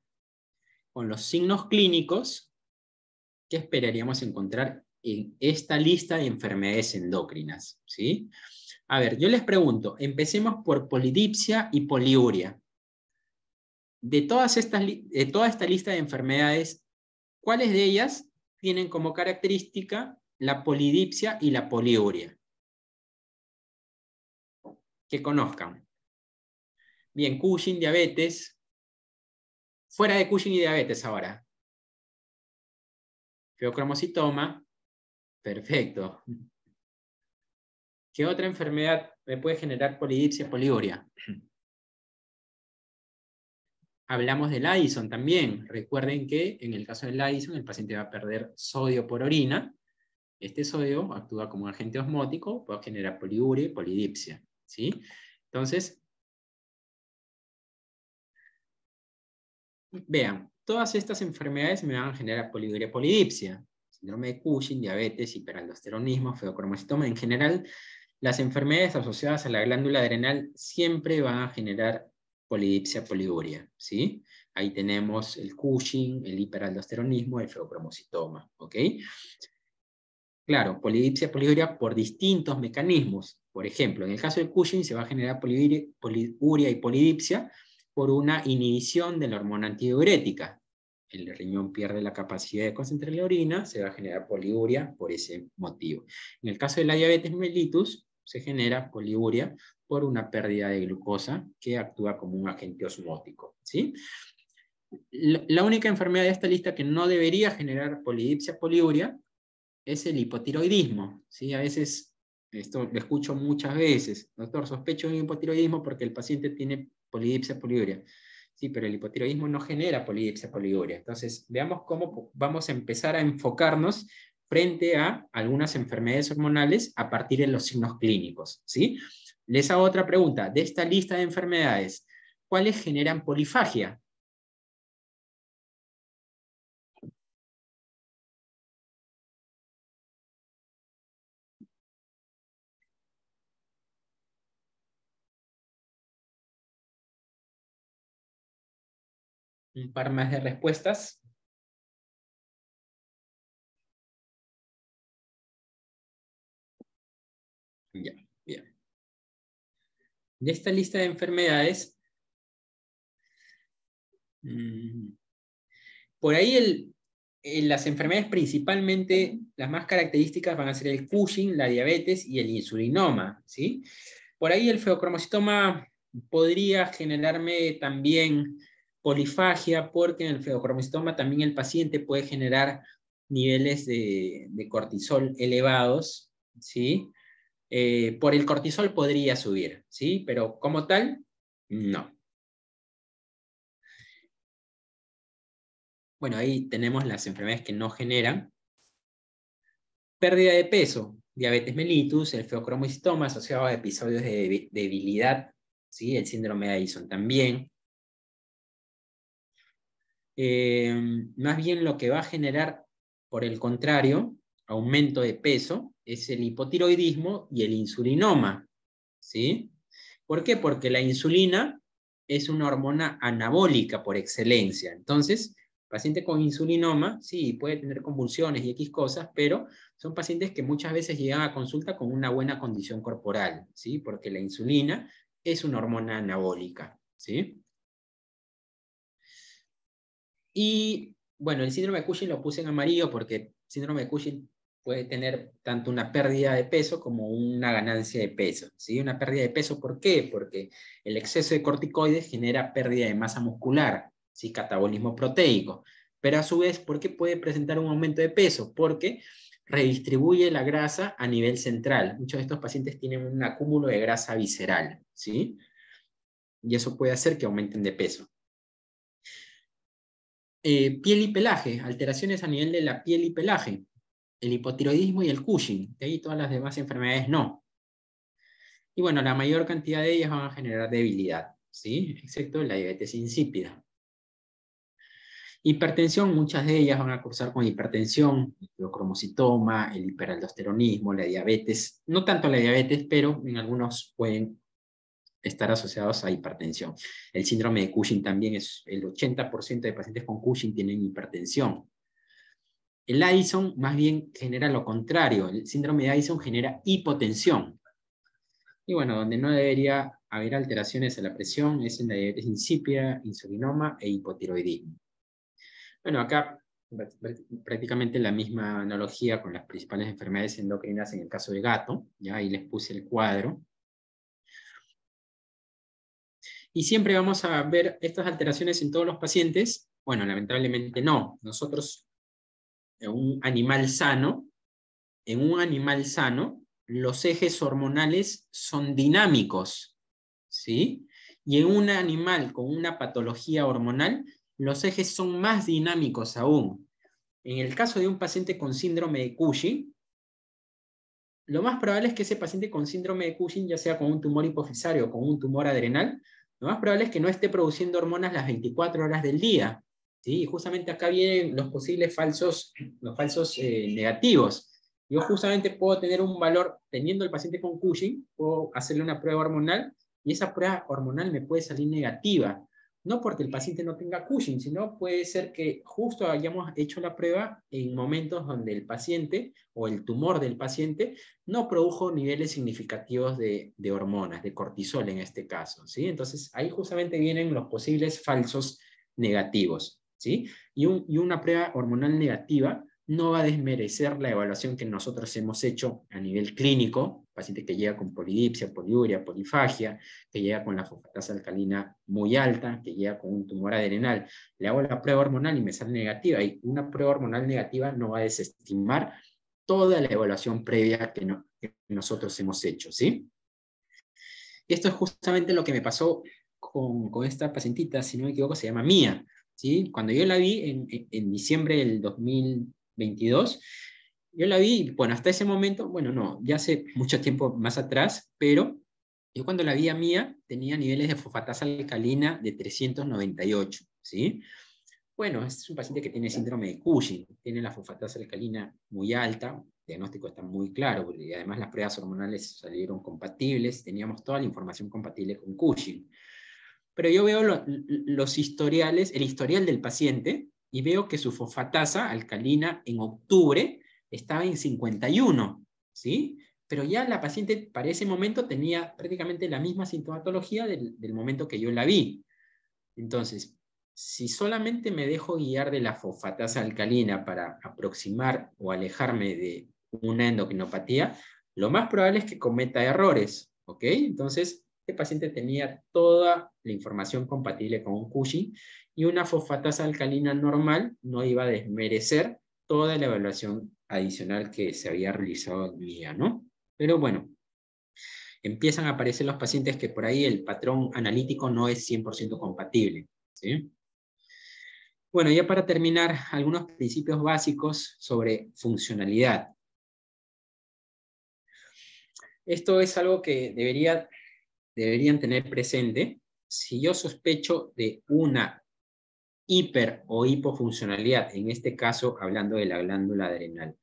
con los signos clínicos que esperaríamos encontrar en esta lista de enfermedades endócrinas, ¿sí? A ver, yo les pregunto, empecemos por polidipsia y poliuria. De toda esta lista de enfermedades, ¿cuáles de ellas tienen como característica la polidipsia y la poliuria? Que conozcan. Bien, Cushing, diabetes. Fuera de Cushing y diabetes ahora. Feocromocitoma. Perfecto. ¿Qué otra enfermedad me puede generar polidipsia y poliuria? Hablamos del Addison también. Recuerden que en el caso del Addison el paciente va a perder sodio por orina. Este sodio actúa como agente osmótico, puede generar poliuria y polidipsia, ¿sí? Entonces, vean, todas estas enfermedades me van a generar poliuria y polidipsia. Síndrome de Cushing, diabetes, hiperaldosteronismo, feocromocitoma. En general, las enfermedades asociadas a la glándula adrenal siempre van a generar polidipsia, poliuria, ¿sí? Ahí tenemos el Cushing, el hiperaldosteronismo, el feocromocitoma, ¿ok? Claro, polidipsia, poliuria por distintos mecanismos. Por ejemplo, en el caso del Cushing se va a generar poliuria y polidipsia por una inhibición de la hormona antidiurética. El riñón pierde la capacidad de concentrar la orina, se va a generar poliuria por ese motivo. En el caso de la diabetes mellitus, se genera poliuria por una pérdida de glucosa que actúa como un agente osmótico, ¿sí? La única enfermedad de esta lista que no debería generar polidipsia, poliuria, es el hipotiroidismo, ¿sí? A veces, esto lo escucho muchas veces, doctor, sospecho de un hipotiroidismo porque el paciente tiene polidipsia, poliuria. Sí, pero el hipotiroidismo no genera polidipsia, poliuria. Entonces, veamos cómo vamos a empezar a enfocarnos frente a algunas enfermedades hormonales a partir de los signos clínicos, ¿sí? Les hago otra pregunta. De esta lista de enfermedades, ¿cuáles generan polifagia? Un par más de respuestas. Ya, bien. De esta lista de enfermedades, por ahí las enfermedades principalmente, las más características van a ser el Cushing, la diabetes y el insulinoma, ¿sí? Por ahí el feocromocitoma podría generarme también polifagia, porque en el feocromocitoma también el paciente puede generar niveles de cortisol elevados, ¿sí? Por el cortisol podría subir, ¿sí? Pero como tal, no. Bueno, ahí tenemos las enfermedades que no generan. Pérdida de peso, diabetes mellitus, el feocromocitoma asociado a episodios de debilidad, ¿sí? El síndrome de Addison también. Más bien lo que va a generar, por el contrario, aumento de peso, es el hipotiroidismo y el insulinoma, ¿sí? ¿Por qué? Porque la insulina es una hormona anabólica por excelencia. Entonces, paciente con insulinoma, sí, puede tener convulsiones y X cosas, pero son pacientes que muchas veces llegan a consulta con una buena condición corporal, ¿sí? Porque la insulina es una hormona anabólica, ¿sí? Y, bueno, el síndrome de Cushing lo puse en amarillo porque el síndrome de Cushing puede tener tanto una pérdida de peso como una ganancia de peso, ¿sí? Una pérdida de peso, ¿por qué? Porque el exceso de corticoides genera pérdida de masa muscular, ¿sí? Catabolismo proteico. Pero a su vez, ¿por qué puede presentar un aumento de peso? Porque redistribuye la grasa a nivel central. Muchos de estos pacientes tienen un acúmulo de grasa visceral, ¿sí? Y eso puede hacer que aumenten de peso. Piel y pelaje, alteraciones a nivel de la piel y pelaje. El hipotiroidismo y el Cushing. De ahí todas las demás enfermedades no. Y bueno, la mayor cantidad de ellas van a generar debilidad, ¿sí? Excepto la diabetes insípida. Hipertensión, muchas de ellas van a cursar con hipertensión, el cromocitoma, el hiperaldosteronismo, la diabetes. No tanto la diabetes, pero en algunos pueden estar asociados a hipertensión. El síndrome de Cushing también es el 80% de pacientes con Cushing tienen hipertensión. El Addison más bien genera lo contrario. El síndrome de Addison genera hipotensión. Y bueno, donde no debería haber alteraciones a la presión es en la diabetes insípida, insulinoma e hipotiroidismo. Bueno, acá prácticamente la misma analogía con las principales enfermedades endocrinas en el caso de gato. Ya ahí les puse el cuadro. ¿Y siempre vamos a ver estas alteraciones en todos los pacientes? Bueno, lamentablemente no. Nosotros, en un animal sano, los ejes hormonales son dinámicos, ¿sí? Y en un animal con una patología hormonal, los ejes son más dinámicos aún. En el caso de un paciente con síndrome de Cushing, lo más probable es que ese paciente con síndrome de Cushing, ya sea con un tumor hipofisario o con un tumor adrenal, lo más probable es que no esté produciendo hormonas las 24 horas del día, ¿sí? Y justamente acá vienen los posibles falsos negativos. Yo justamente puedo tener un valor, teniendo el paciente con Cushing, puedo hacerle una prueba hormonal, y esa prueba hormonal me puede salir negativa. No porque el paciente no tenga Cushing, sino puede ser que justo hayamos hecho la prueba en momentos donde el paciente o el tumor del paciente no produjo niveles significativos de hormonas, de cortisol en este caso, ¿sí? Entonces ahí justamente vienen los posibles falsos negativos, ¿sí? Y una prueba hormonal negativa no va a desmerecer la evaluación que nosotros hemos hecho a nivel clínico, paciente que llega con polidipsia, poliuria, polifagia, que llega con la fosfatasa alcalina muy alta, que llega con un tumor adrenal. Le hago la prueba hormonal y me sale negativa, y una prueba hormonal negativa no va a desestimar toda la evaluación previa que nosotros hemos hecho, ¿sí? Esto es justamente lo que me pasó con esta pacientita, si no me equivoco, se llama Mía, ¿sí? Cuando yo la vi en diciembre del 2022, yo la vi, bueno, hasta ese momento, bueno, no, ya hace mucho tiempo más atrás, pero yo cuando la vi a Mía tenía niveles de fosfatasa alcalina de 398, ¿sí? Bueno, este es un paciente que tiene síndrome de Cushing, tiene la fosfatasa alcalina muy alta, el diagnóstico está muy claro, y además las pruebas hormonales salieron compatibles, teníamos toda la información compatible con Cushing. Pero yo veo los historiales, el historial del paciente, y veo que su fosfatasa alcalina en octubre estaba en 51, ¿sí? Pero ya la paciente para ese momento tenía prácticamente la misma sintomatología del momento que yo la vi. Entonces, si solamente me dejo guiar de la fosfatasa alcalina para aproximar o alejarme de una endocrinopatía, lo más probable es que cometa errores, ¿ok? Entonces, este paciente tenía toda la información compatible con un Cushing, y una fosfatasa alcalina normal no iba a desmerecer toda la evaluación adicional que se había realizado en Mía, ¿no? Pero bueno, empiezan a aparecer los pacientes que por ahí el patrón analítico no es 100% compatible, ¿sí? Bueno, ya para terminar, algunos principios básicos sobre funcionalidad. Esto es algo que deberían tener presente. Si yo sospecho de una hiper o hipofuncionalidad, en este caso hablando de la glándula adrenal,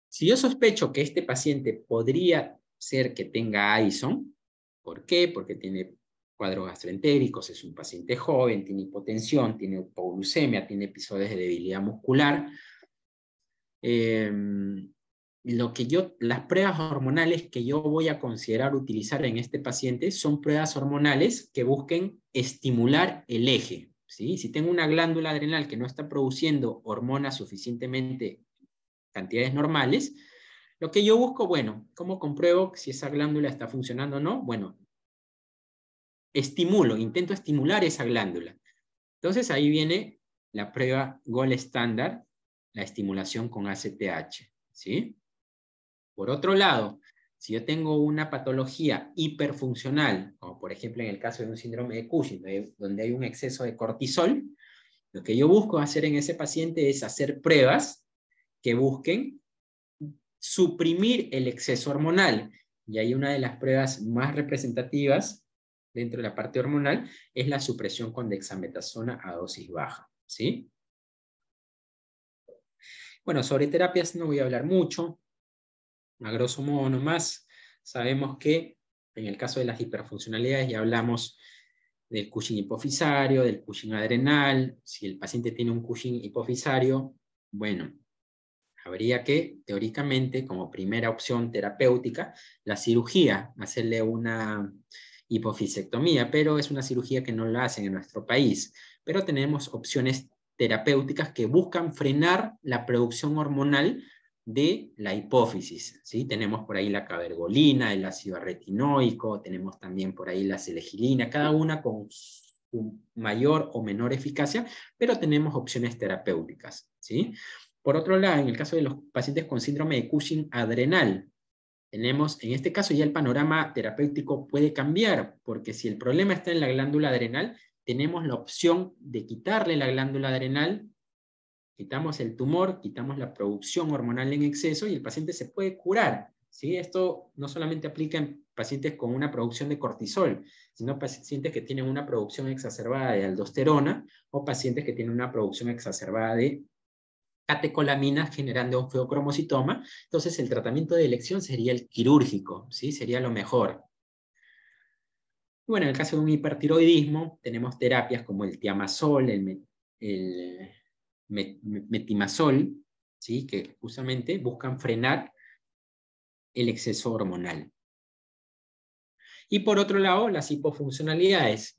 si yo sospecho que este paciente podría ser que tenga Addison, ¿por qué? Porque tiene cuadros gastroentéricos, es un paciente joven, tiene hipotensión, tiene hipoglucemia, tiene episodios de debilidad muscular. Las pruebas hormonales que yo voy a considerar utilizar en este paciente son pruebas hormonales que busquen estimular el eje, ¿sí? Si tengo una glándula adrenal que no está produciendo hormonas suficientemente cantidades normales, lo que yo busco, bueno, ¿cómo compruebo si esa glándula está funcionando o no? Bueno, intento estimular esa glándula. Entonces ahí viene la prueba Gold Standard, la estimulación con ACTH, ¿sí? Por otro lado, si yo tengo una patología hiperfuncional, como por ejemplo en el caso de un síndrome de Cushing, donde hay un exceso de cortisol, lo que yo busco hacer en ese paciente es hacer pruebas que busquen suprimir el exceso hormonal. Y ahí una de las pruebas más representativas dentro de la parte hormonal es la supresión con dexametasona a dosis baja, ¿sí? Bueno, sobre terapias no voy a hablar mucho. A grosso modo nomás, sabemos que en el caso de las hiperfuncionalidades ya hablamos del Cushing hipofisario, del Cushing adrenal. Si el paciente tiene un Cushing hipofisario, bueno, habría que, teóricamente, como primera opción terapéutica, la cirugía, hacerle una hipofisectomía, pero es una cirugía que no la hacen en nuestro país. Pero tenemos opciones terapéuticas que buscan frenar la producción hormonal de la hipófisis, ¿sí? Tenemos por ahí la cabergolina, el ácido retinoico, tenemos también por ahí la selegilina, cada una con su mayor o menor eficacia, pero tenemos opciones terapéuticas, ¿sí? Por otro lado, en el caso de los pacientes con síndrome de Cushing adrenal, tenemos, en este caso ya el panorama terapéutico puede cambiar, porque si el problema está en la glándula adrenal, tenemos la opción de quitarle la glándula adrenal, quitamos el tumor, quitamos la producción hormonal en exceso y el paciente se puede curar, ¿sí? Esto no solamente aplica en pacientes con una producción de cortisol, sino pacientes que tienen una producción exacerbada de aldosterona o pacientes que tienen una producción exacerbada de catecolaminas generando un feocromocitoma. Entonces el tratamiento de elección sería el quirúrgico, ¿sí? Sería lo mejor. Bueno, en el caso de un hipertiroidismo, tenemos terapias como el tiamazol, el metimazol, ¿sí? Que justamente buscan frenar el exceso hormonal. Y por otro lado, las hipofuncionalidades.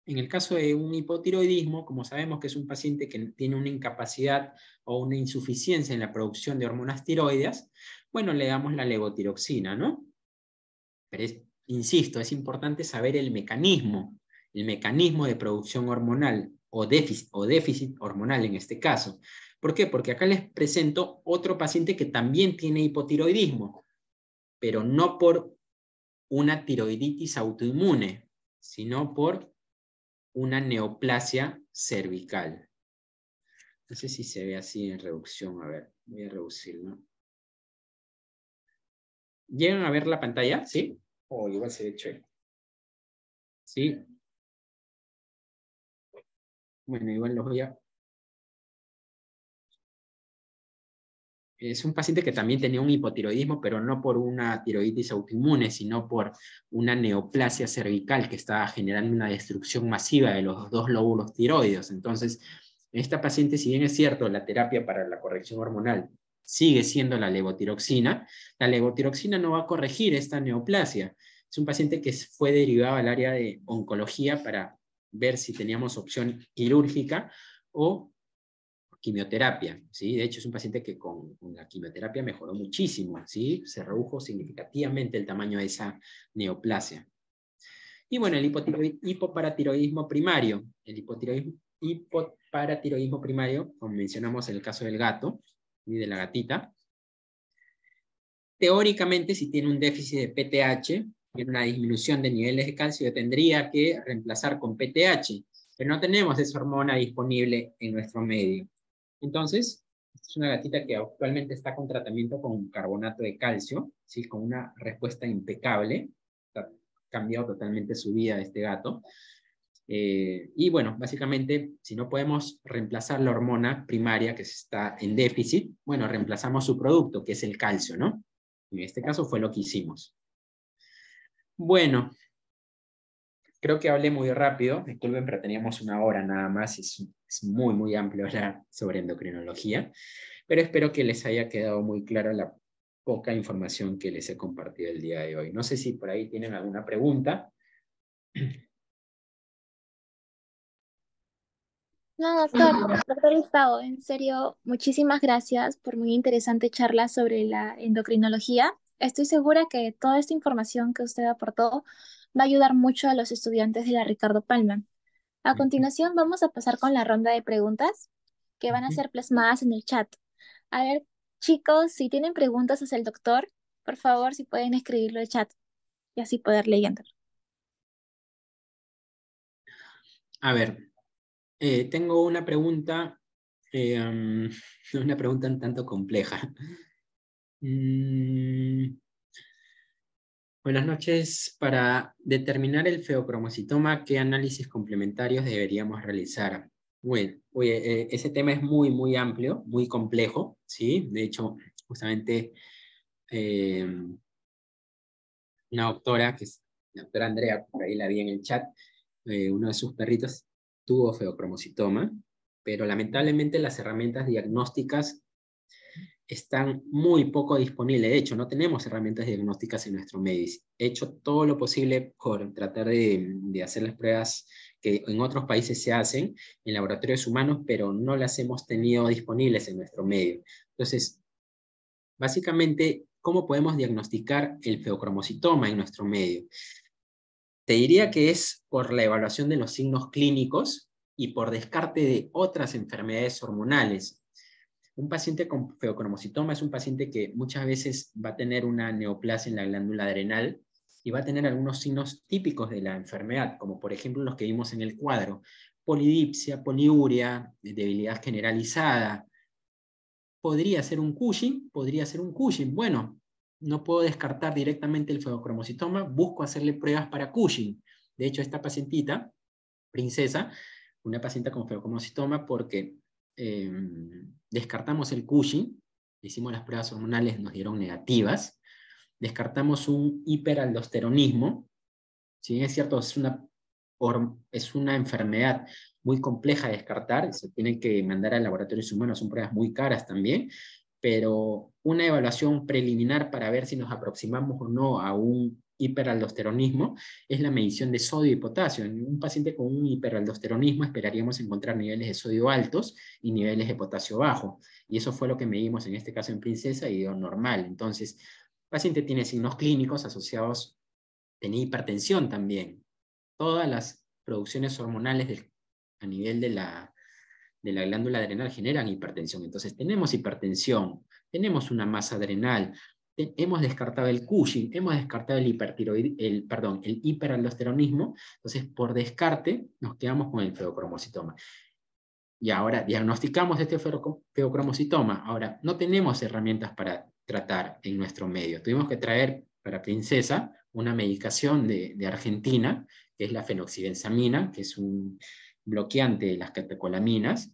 En el caso de un hipotiroidismo, como sabemos que es un paciente que tiene una incapacidad o una insuficiencia en la producción de hormonas tiroideas, bueno, le damos la levotiroxina, ¿no? Pero insisto, es importante saber el mecanismo de producción hormonal o déficit hormonal en este caso. ¿Por qué? Porque acá les presento otro paciente que también tiene hipotiroidismo, pero no por una tiroiditis autoinmune, sino por una neoplasia cervical. No sé si se ve así en reducción. A ver, voy a reducirlo. ¿Llegan a ver la pantalla? ¿Sí? O igual se ve chévere. ¿Sí? Bueno, igual los voy a... Es un paciente que también tenía un hipotiroidismo, pero no por una tiroiditis autoinmune, sino por una neoplasia cervical que estaba generando una destrucción masiva de los dos lóbulos tiroides. Entonces, esta paciente, si bien es cierto, la terapia para la corrección hormonal sigue siendo la levotiroxina no va a corregir esta neoplasia. Es un paciente que fue derivado al área de oncología para ver si teníamos opción quirúrgica o quimioterapia, ¿sí? De hecho, es un paciente que con la quimioterapia mejoró muchísimo, ¿sí? Se redujo significativamente el tamaño de esa neoplasia. Y bueno, el hipoparatiroidismo primario. El hipoparatiroidismo primario, como mencionamos en el caso del gato y de la gatita, teóricamente, si tiene un déficit de PTH, tiene una disminución de niveles de calcio, tendría que reemplazar con PTH, pero no tenemos esa hormona disponible en nuestro medio. Entonces, es una gatita que actualmente está con tratamiento con carbonato de calcio, ¿sí? Con una respuesta impecable. Ha cambiado totalmente su vida de este gato. Y bueno, básicamente, si no podemos reemplazar la hormona primaria que está en déficit, bueno, reemplazamos su producto, que es el calcio, ¿no? En este caso fue lo que hicimos. Bueno, creo que hablé muy rápido, disculpen, pero teníamos una hora nada más, es muy, muy amplio ya sobre endocrinología, pero espero que les haya quedado muy clara la poca información que les he compartido el día de hoy. No sé si por ahí tienen alguna pregunta. No, doctor Gustavo, en serio, muchísimas gracias por muy interesante charla sobre la endocrinología. Estoy segura que toda esta información que usted aportó va a ayudar mucho a los estudiantes de la Ricardo Palma. A continuación, vamos a pasar con la ronda de preguntas. que van a ser plasmadas en el chat. A ver, chicos, si tienen preguntas hacia el doctor, por favor, si pueden escribirlo en el chat y así poder leyendo. A ver, tengo una pregunta, una pregunta un tanto compleja. Buenas noches. Para determinar el feocromocitoma, ¿qué análisis complementarios deberíamos realizar? Bueno, ese tema es muy, muy amplio, muy complejo, ¿sí? De hecho, justamente eh, una doctora, que es la doctora Andrea, por ahí la vi en el chat, uno de sus perritos tuvo feocromocitoma, pero lamentablemente las herramientas diagnósticas están muy poco disponibles. De hecho, no tenemos herramientas diagnósticas en nuestro medio. He hecho todo lo posible por tratar de hacer las pruebas que en otros países se hacen en laboratorios humanos, pero no las hemos tenido disponibles en nuestro medio. Entonces, básicamente, ¿cómo podemos diagnosticar el feocromocitoma en nuestro medio? Te diría que es por la evaluación de los signos clínicos y por descarte de otras enfermedades hormonales. Un paciente con feocromocitoma es un paciente que muchas veces va a tener una neoplasia en la glándula adrenal y va a tener algunos signos típicos de la enfermedad, como por ejemplo los que vimos en el cuadro: polidipsia, poliuria, debilidad generalizada. ¿Podría ser un Cushing? Podría ser un Cushing. Bueno, no puedo descartar directamente el feocromocitoma, busco hacerle pruebas para Cushing. De hecho, esta pacientita, Princesa, una paciente con feocromocitoma, porque descartamos el Cushing, hicimos las pruebas hormonales, nos dieron negativas, descartamos un hiperaldosteronismo. Si bien es cierto, es una enfermedad muy compleja de descartar, se tienen que mandar a laboratorios humanos, son pruebas muy caras también, pero una evaluación preliminar para ver si nos aproximamos o no a un hiperaldosteronismo es la medición de sodio y potasio. En un paciente con un hiperaldosteronismo esperaríamos encontrar niveles de sodio altos y niveles de potasio bajo, y eso fue lo que medimos en este caso en Princesa y dio normal. Entonces, el paciente tiene signos clínicos asociados, tenía hipertensión también. Todas las producciones hormonales a nivel de la glándula adrenal generan hipertensión. Entonces tenemos hipertensión, tenemos una masa adrenal, hemos descartado el Cushing, hemos descartado el hiperaldosteronismo. Entonces, por descarte, nos quedamos con el feocromocitoma. Y ahora diagnosticamos este feocromocitoma. Ahora, no tenemos herramientas para tratar en nuestro medio. Tuvimos que traer para Princesa una medicación de Argentina, que es la fenoxibenzamina, que es un bloqueante de las catecolaminas,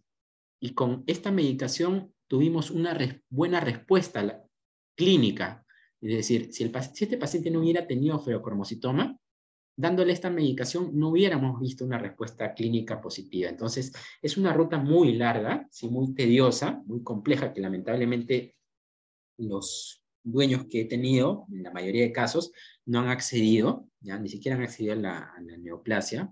y con esta medicación tuvimos una buena respuesta clínica. Es decir, si este paciente no hubiera tenido feocromocitoma, dándole esta medicación no hubiéramos visto una respuesta clínica positiva. Entonces, es una ruta muy larga, ¿sí? Muy tediosa, muy compleja, que lamentablemente los dueños que he tenido, en la mayoría de casos, no han accedido, ¿ya? Ni siquiera han accedido a la neoplasia,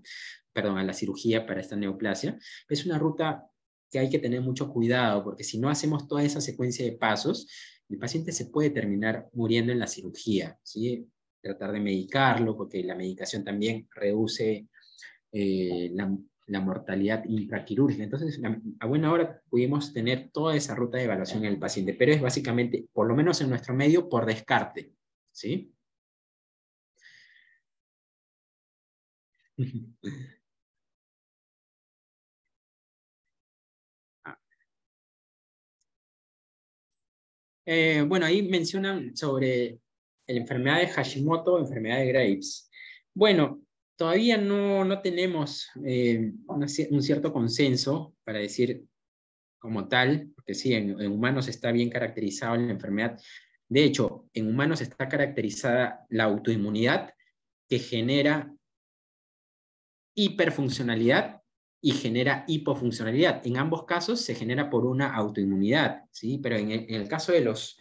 perdón, a la cirugía para esta neoplasia. Es una ruta que hay que tener mucho cuidado, porque si no hacemos toda esa secuencia de pasos, el paciente se puede terminar muriendo en la cirugía, ¿sí? Tratar de medicarlo, porque la medicación también reduce la mortalidad intraquirúrgica. Entonces, a buena hora pudimos tener toda esa ruta de evaluación en el paciente, pero es básicamente, por lo menos en nuestro medio, por descarte, ¿sí? Bueno, ahí mencionan sobre la enfermedad de Hashimoto o enfermedad de Graves. Bueno, todavía no tenemos un cierto consenso para decir como tal, porque sí, en humanos está bien caracterizada la enfermedad. De hecho, en humanos está caracterizada la autoinmunidad, que genera hiperfuncionalidad y genera hipofuncionalidad. En ambos casos se genera por una autoinmunidad, ¿sí? Pero en el caso de los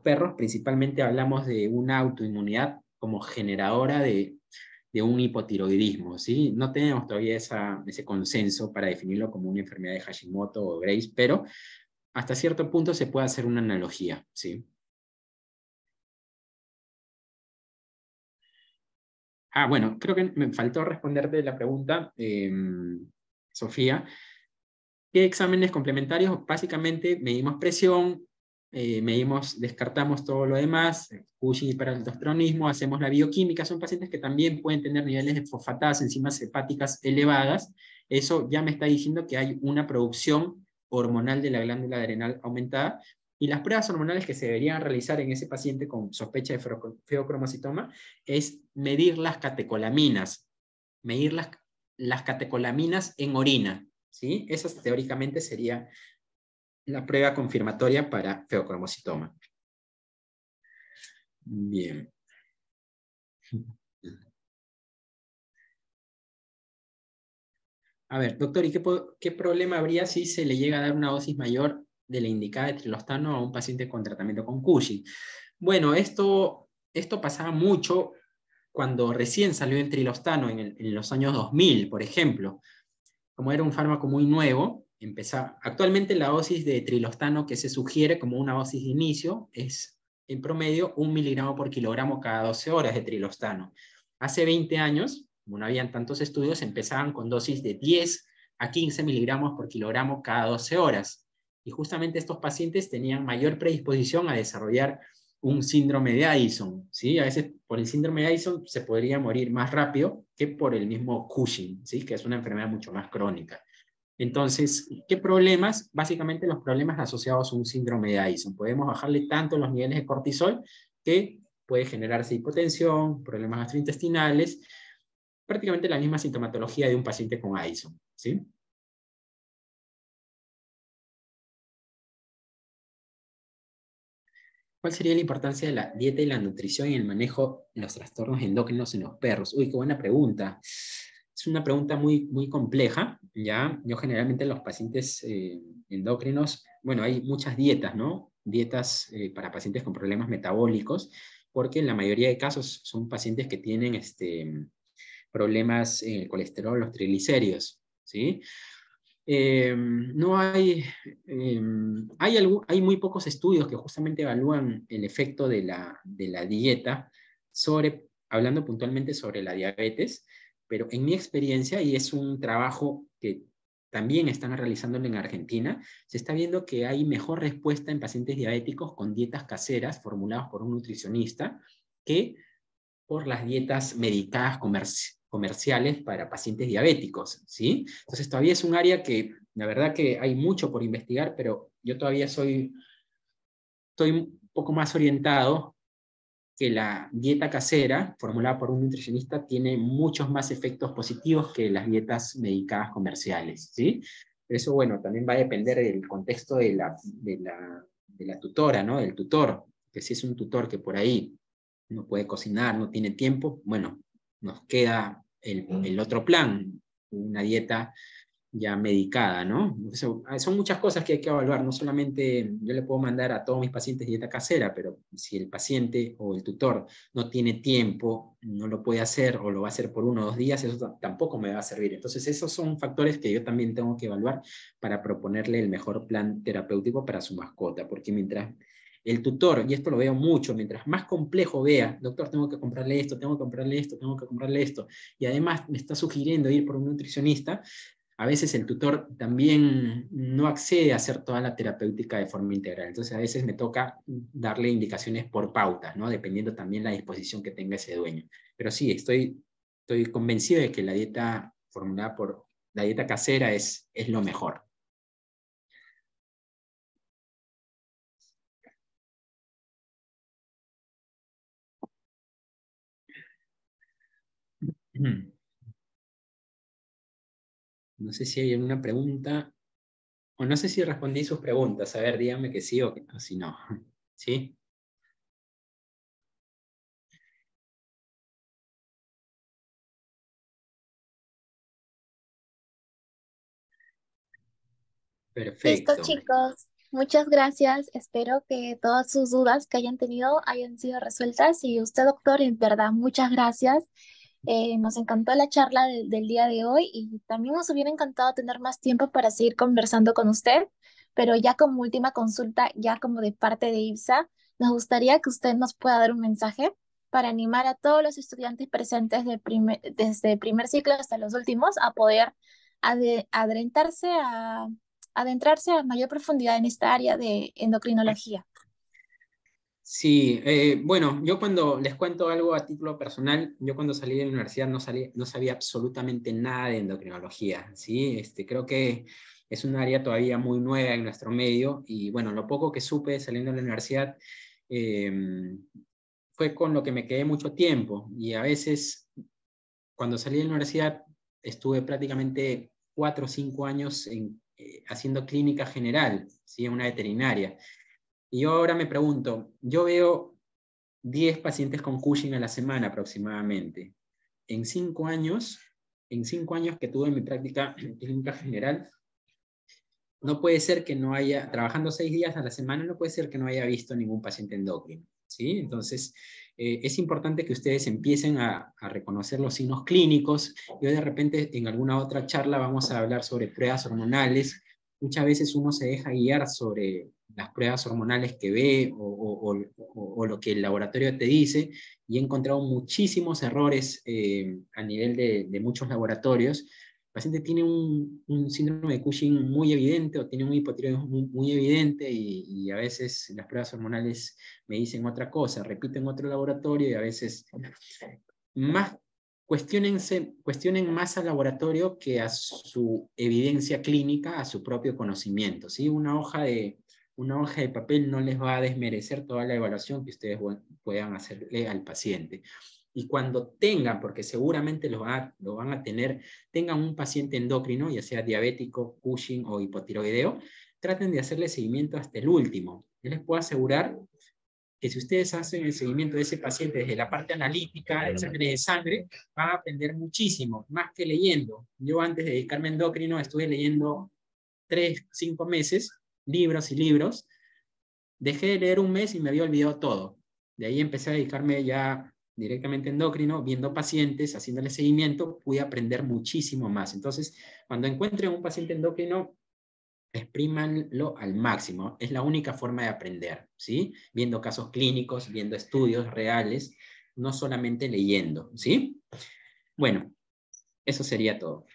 perros, principalmente hablamos de una autoinmunidad como generadora de un hipotiroidismo, ¿sí? No tenemos todavía ese consenso para definirlo como una enfermedad de Hashimoto o Graves, pero hasta cierto punto se puede hacer una analogía, ¿sí? Bueno, creo que me faltó responderte la pregunta, Sofía. ¿Qué exámenes complementarios? Básicamente medimos presión, descartamos todo lo demás, Cushing y hiperaldosteronismo, hacemos la bioquímica, son pacientes que también pueden tener niveles de fosfatadas, enzimas hepáticas elevadas. Eso ya me está diciendo que hay una producción hormonal de la glándula adrenal aumentada, y las pruebas hormonales que se deberían realizar en ese paciente con sospecha de feocromocitoma es medir las catecolaminas, medir las catecolaminas en orina, ¿sí? Esa teóricamente sería la prueba confirmatoria para feocromocitoma. Bien. A ver, doctor, ¿y qué problema habría si se le llega a dar una dosis mayor de la indicada de trilostano a un paciente con tratamiento con Cushing? Bueno, esto pasaba mucho cuando recién salió el trilostano en los años 2000, por ejemplo. Como era un fármaco muy nuevo, actualmente la dosis de trilostano que se sugiere como una dosis de inicio es en promedio 1 miligramo por kilogramo cada 12 horas de trilostano. Hace 20 años, como no habían tantos estudios, empezaban con dosis de 10 a 15 miligramos por kilogramo cada 12 horas. Y justamente estos pacientes tenían mayor predisposición a desarrollar un síndrome de Addison, ¿sí? A veces por el síndrome de Addison se podría morir más rápido que por el mismo Cushing, ¿sí? Que es una enfermedad mucho más crónica. Entonces, ¿qué problemas? Básicamente los problemas asociados a un síndrome de Addison. Podemos bajarle tanto los niveles de cortisol que puede generarse hipotensión, problemas gastrointestinales, prácticamente la misma sintomatología de un paciente con Addison, ¿sí? ¿Cuál sería la importancia de la dieta y la nutrición en el manejo de los trastornos endocrinos en los perros? Uy, qué buena pregunta. Es una pregunta muy, muy compleja, ¿ya? Yo generalmente los pacientes endocrinos, bueno, hay muchas dietas, ¿no? Dietas para pacientes con problemas metabólicos, porque en la mayoría de casos son pacientes que tienen problemas en el colesterol, los triglicéridos, ¿sí? No hay, hay muy pocos estudios que justamente evalúan el efecto de la dieta hablando puntualmente sobre la diabetes, pero en mi experiencia, y es un trabajo que también están realizando en Argentina, se está viendo que hay mejor respuesta en pacientes diabéticos con dietas caseras formuladas por un nutricionista que por las dietas medicadas comerciales para pacientes diabéticos, ¿sí? Entonces todavía es un área que la verdad que hay mucho por investigar, pero yo todavía estoy un poco más orientado que la dieta casera formulada por un nutricionista tiene muchos más efectos positivos que las dietas medicadas comerciales, ¿sí? Eso, bueno, también va a depender del contexto de la tutora, ¿no? Del tutor, que si es un tutor que por ahí no puede cocinar, no tiene tiempo, bueno, nos queda el otro plan, una dieta ya medicada, ¿no? Son muchas cosas que hay que evaluar, no solamente yo le puedo mandar a todos mis pacientes dieta casera, pero si el paciente o el tutor no tiene tiempo, no lo puede hacer o lo va a hacer por 1 o 2 días, eso tampoco me va a servir. Entonces esos son factores que yo también tengo que evaluar para proponerle el mejor plan terapéutico para su mascota, porque mientras el tutor, y esto lo veo mucho, mientras más complejo vea, doctor, tengo que comprarle esto, tengo que comprarle esto, tengo que comprarle esto, y además me está sugiriendo ir por un nutricionista, a veces el tutor también no accede a hacer toda la terapéutica de forma integral. Entonces a veces me toca darle indicaciones por pautas, ¿no? Dependiendo también la disposición que tenga ese dueño. Pero sí, estoy convencido de que la dieta formulada por la dieta casera es lo mejor. No sé si hay alguna pregunta, o no sé si respondí sus preguntas. A ver, díganme que sí o si no. ¿Sí? Listo, Perfecto. chicos. Muchas gracias. Espero que todas sus dudas que hayan tenido hayan sido resueltas. Y usted, doctor, en verdad, muchas gracias. Nos encantó la charla del día de hoy y también nos hubiera encantado tener más tiempo para seguir conversando con usted. Pero ya como última consulta, ya como de parte de IBSA, nos gustaría que usted nos pueda dar un mensaje para animar a todos los estudiantes presentes desde el primer ciclo hasta los últimos a poder adentrarse adentrarse a mayor profundidad en esta área de endocrinología? Sí, bueno, yo cuando les cuento algo a título personal, yo cuando salí de la universidad no sabía absolutamente nada de endocrinología, ¿sí? Creo que es un área todavía muy nueva en nuestro medio y bueno, lo poco que supe saliendo de la universidad eh, fue con lo que me quedé mucho tiempo y a veces cuando salí de la universidad estuve prácticamente 4 o 5 años haciendo clínica general, ¿sí? En una veterinaria. Y yo ahora me pregunto, yo veo 10 pacientes con Cushing a la semana aproximadamente. En 5 años, en 5 años que tuve mi práctica en clínica general, no puede ser que no haya, trabajando 6 días a la semana, no puede ser que no haya visto ningún paciente endocrino, ¿sí? Entonces, es importante que ustedes empiecen a reconocer los signos clínicos. Yo de repente en alguna otra charla vamos a hablar sobre pruebas hormonales. Muchas veces uno se deja guiar sobre las pruebas hormonales que ve o lo que el laboratorio te dice, y he encontrado muchísimos errores a nivel de muchos laboratorios. El paciente tiene un síndrome de Cushing muy evidente o tiene un hipotiroidismo muy evidente y a veces las pruebas hormonales me dicen otra cosa, repiten otro laboratorio y a veces más cuestionen más al laboratorio que a su evidencia clínica, a su propio conocimiento, ¿sí? Una hoja de papel no les va a desmerecer toda la evaluación que ustedes puedan hacerle al paciente. Y cuando tengan, porque seguramente lo van a tener, tengan un paciente endocrino, ya sea diabético, Cushing o hipotiroideo, traten de hacerle seguimiento hasta el último. Yo les puedo asegurar que si ustedes hacen el seguimiento de ese paciente desde la parte analítica, exámenes de sangre, van a aprender muchísimo, más que leyendo. Yo antes de dedicarme a endocrino estuve leyendo 3, 5 meses, libros y libros. Dejé de leer un mes y me había olvidado todo. De ahí empecé a dedicarme ya directamente a endocrino, viendo pacientes, haciéndole seguimiento, pude aprender muchísimo más. Entonces, cuando encuentren un paciente endocrino, exprímanlo al máximo. Es la única forma de aprender, ¿sí? Viendo casos clínicos, viendo estudios reales, no solamente leyendo, ¿sí? Bueno, eso sería todo.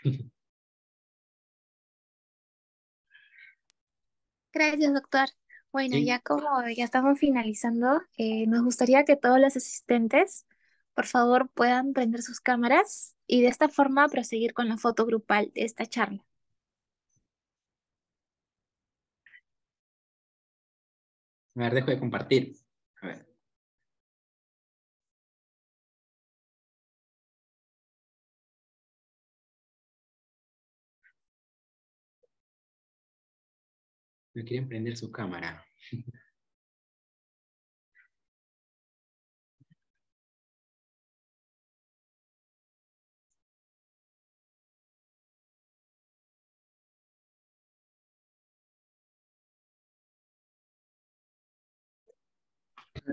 Gracias, doctor. Bueno, ¿Sí? ya como ya estamos finalizando, nos gustaría que todos los asistentes, por favor, puedan prender sus cámaras y de esta forma proseguir con la foto grupal de esta charla. A ver, dejo de compartir. A ver. No quieren prender su cámara.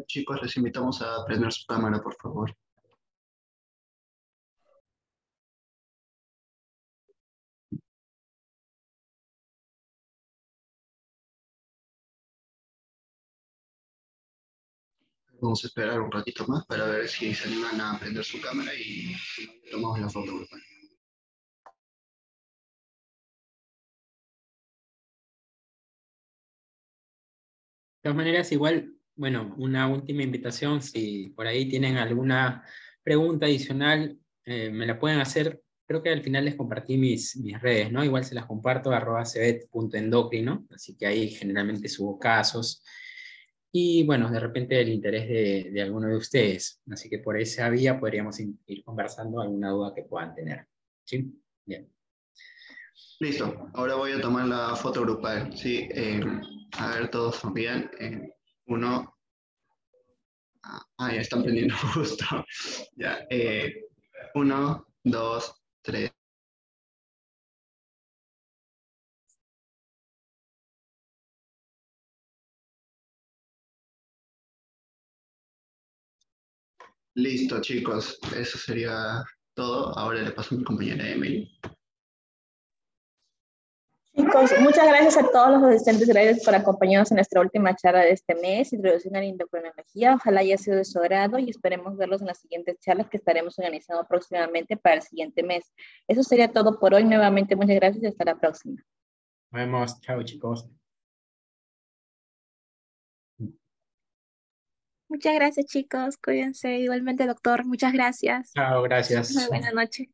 Chicos, les invitamos a prender su cámara, por favor. Vamos a esperar un ratito más para ver si se animan a prender su cámara y tomamos la foto grupal. De todas maneras, igual, bueno, una última invitación, si por ahí tienen alguna pregunta adicional, me la pueden hacer. Creo que al final les compartí mis redes, ¿no? Igual se las comparto, @cebet.endocrino, así que ahí generalmente subo casos. Y bueno, de repente el interés de alguno de ustedes. Así que por esa vía podríamos ir conversando alguna duda que puedan tener. ¿Sí? Bien. Listo, ahora voy a tomar la foto grupal. Sí, a ver, todos sonrían. Uno, ya están prendiendo justo. Ya, 1, 2, 3. Listo, chicos, eso sería todo. Ahora le paso a mi compañera Emily. Chicos, muchas gracias a todos los asistentes, gracias por acompañarnos en nuestra última charla de este mes, Introducción a la Endocrinología. Ojalá haya sido de su agrado y esperemos verlos en las siguientes charlas que estaremos organizando próximamente para el siguiente mes. Eso sería todo por hoy. Nuevamente, muchas gracias y hasta la próxima. vemos. Chao, chicos. Muchas gracias, chicos. Cuídense. Igualmente, doctor, muchas gracias. Chao, Muy gracias. buena noche.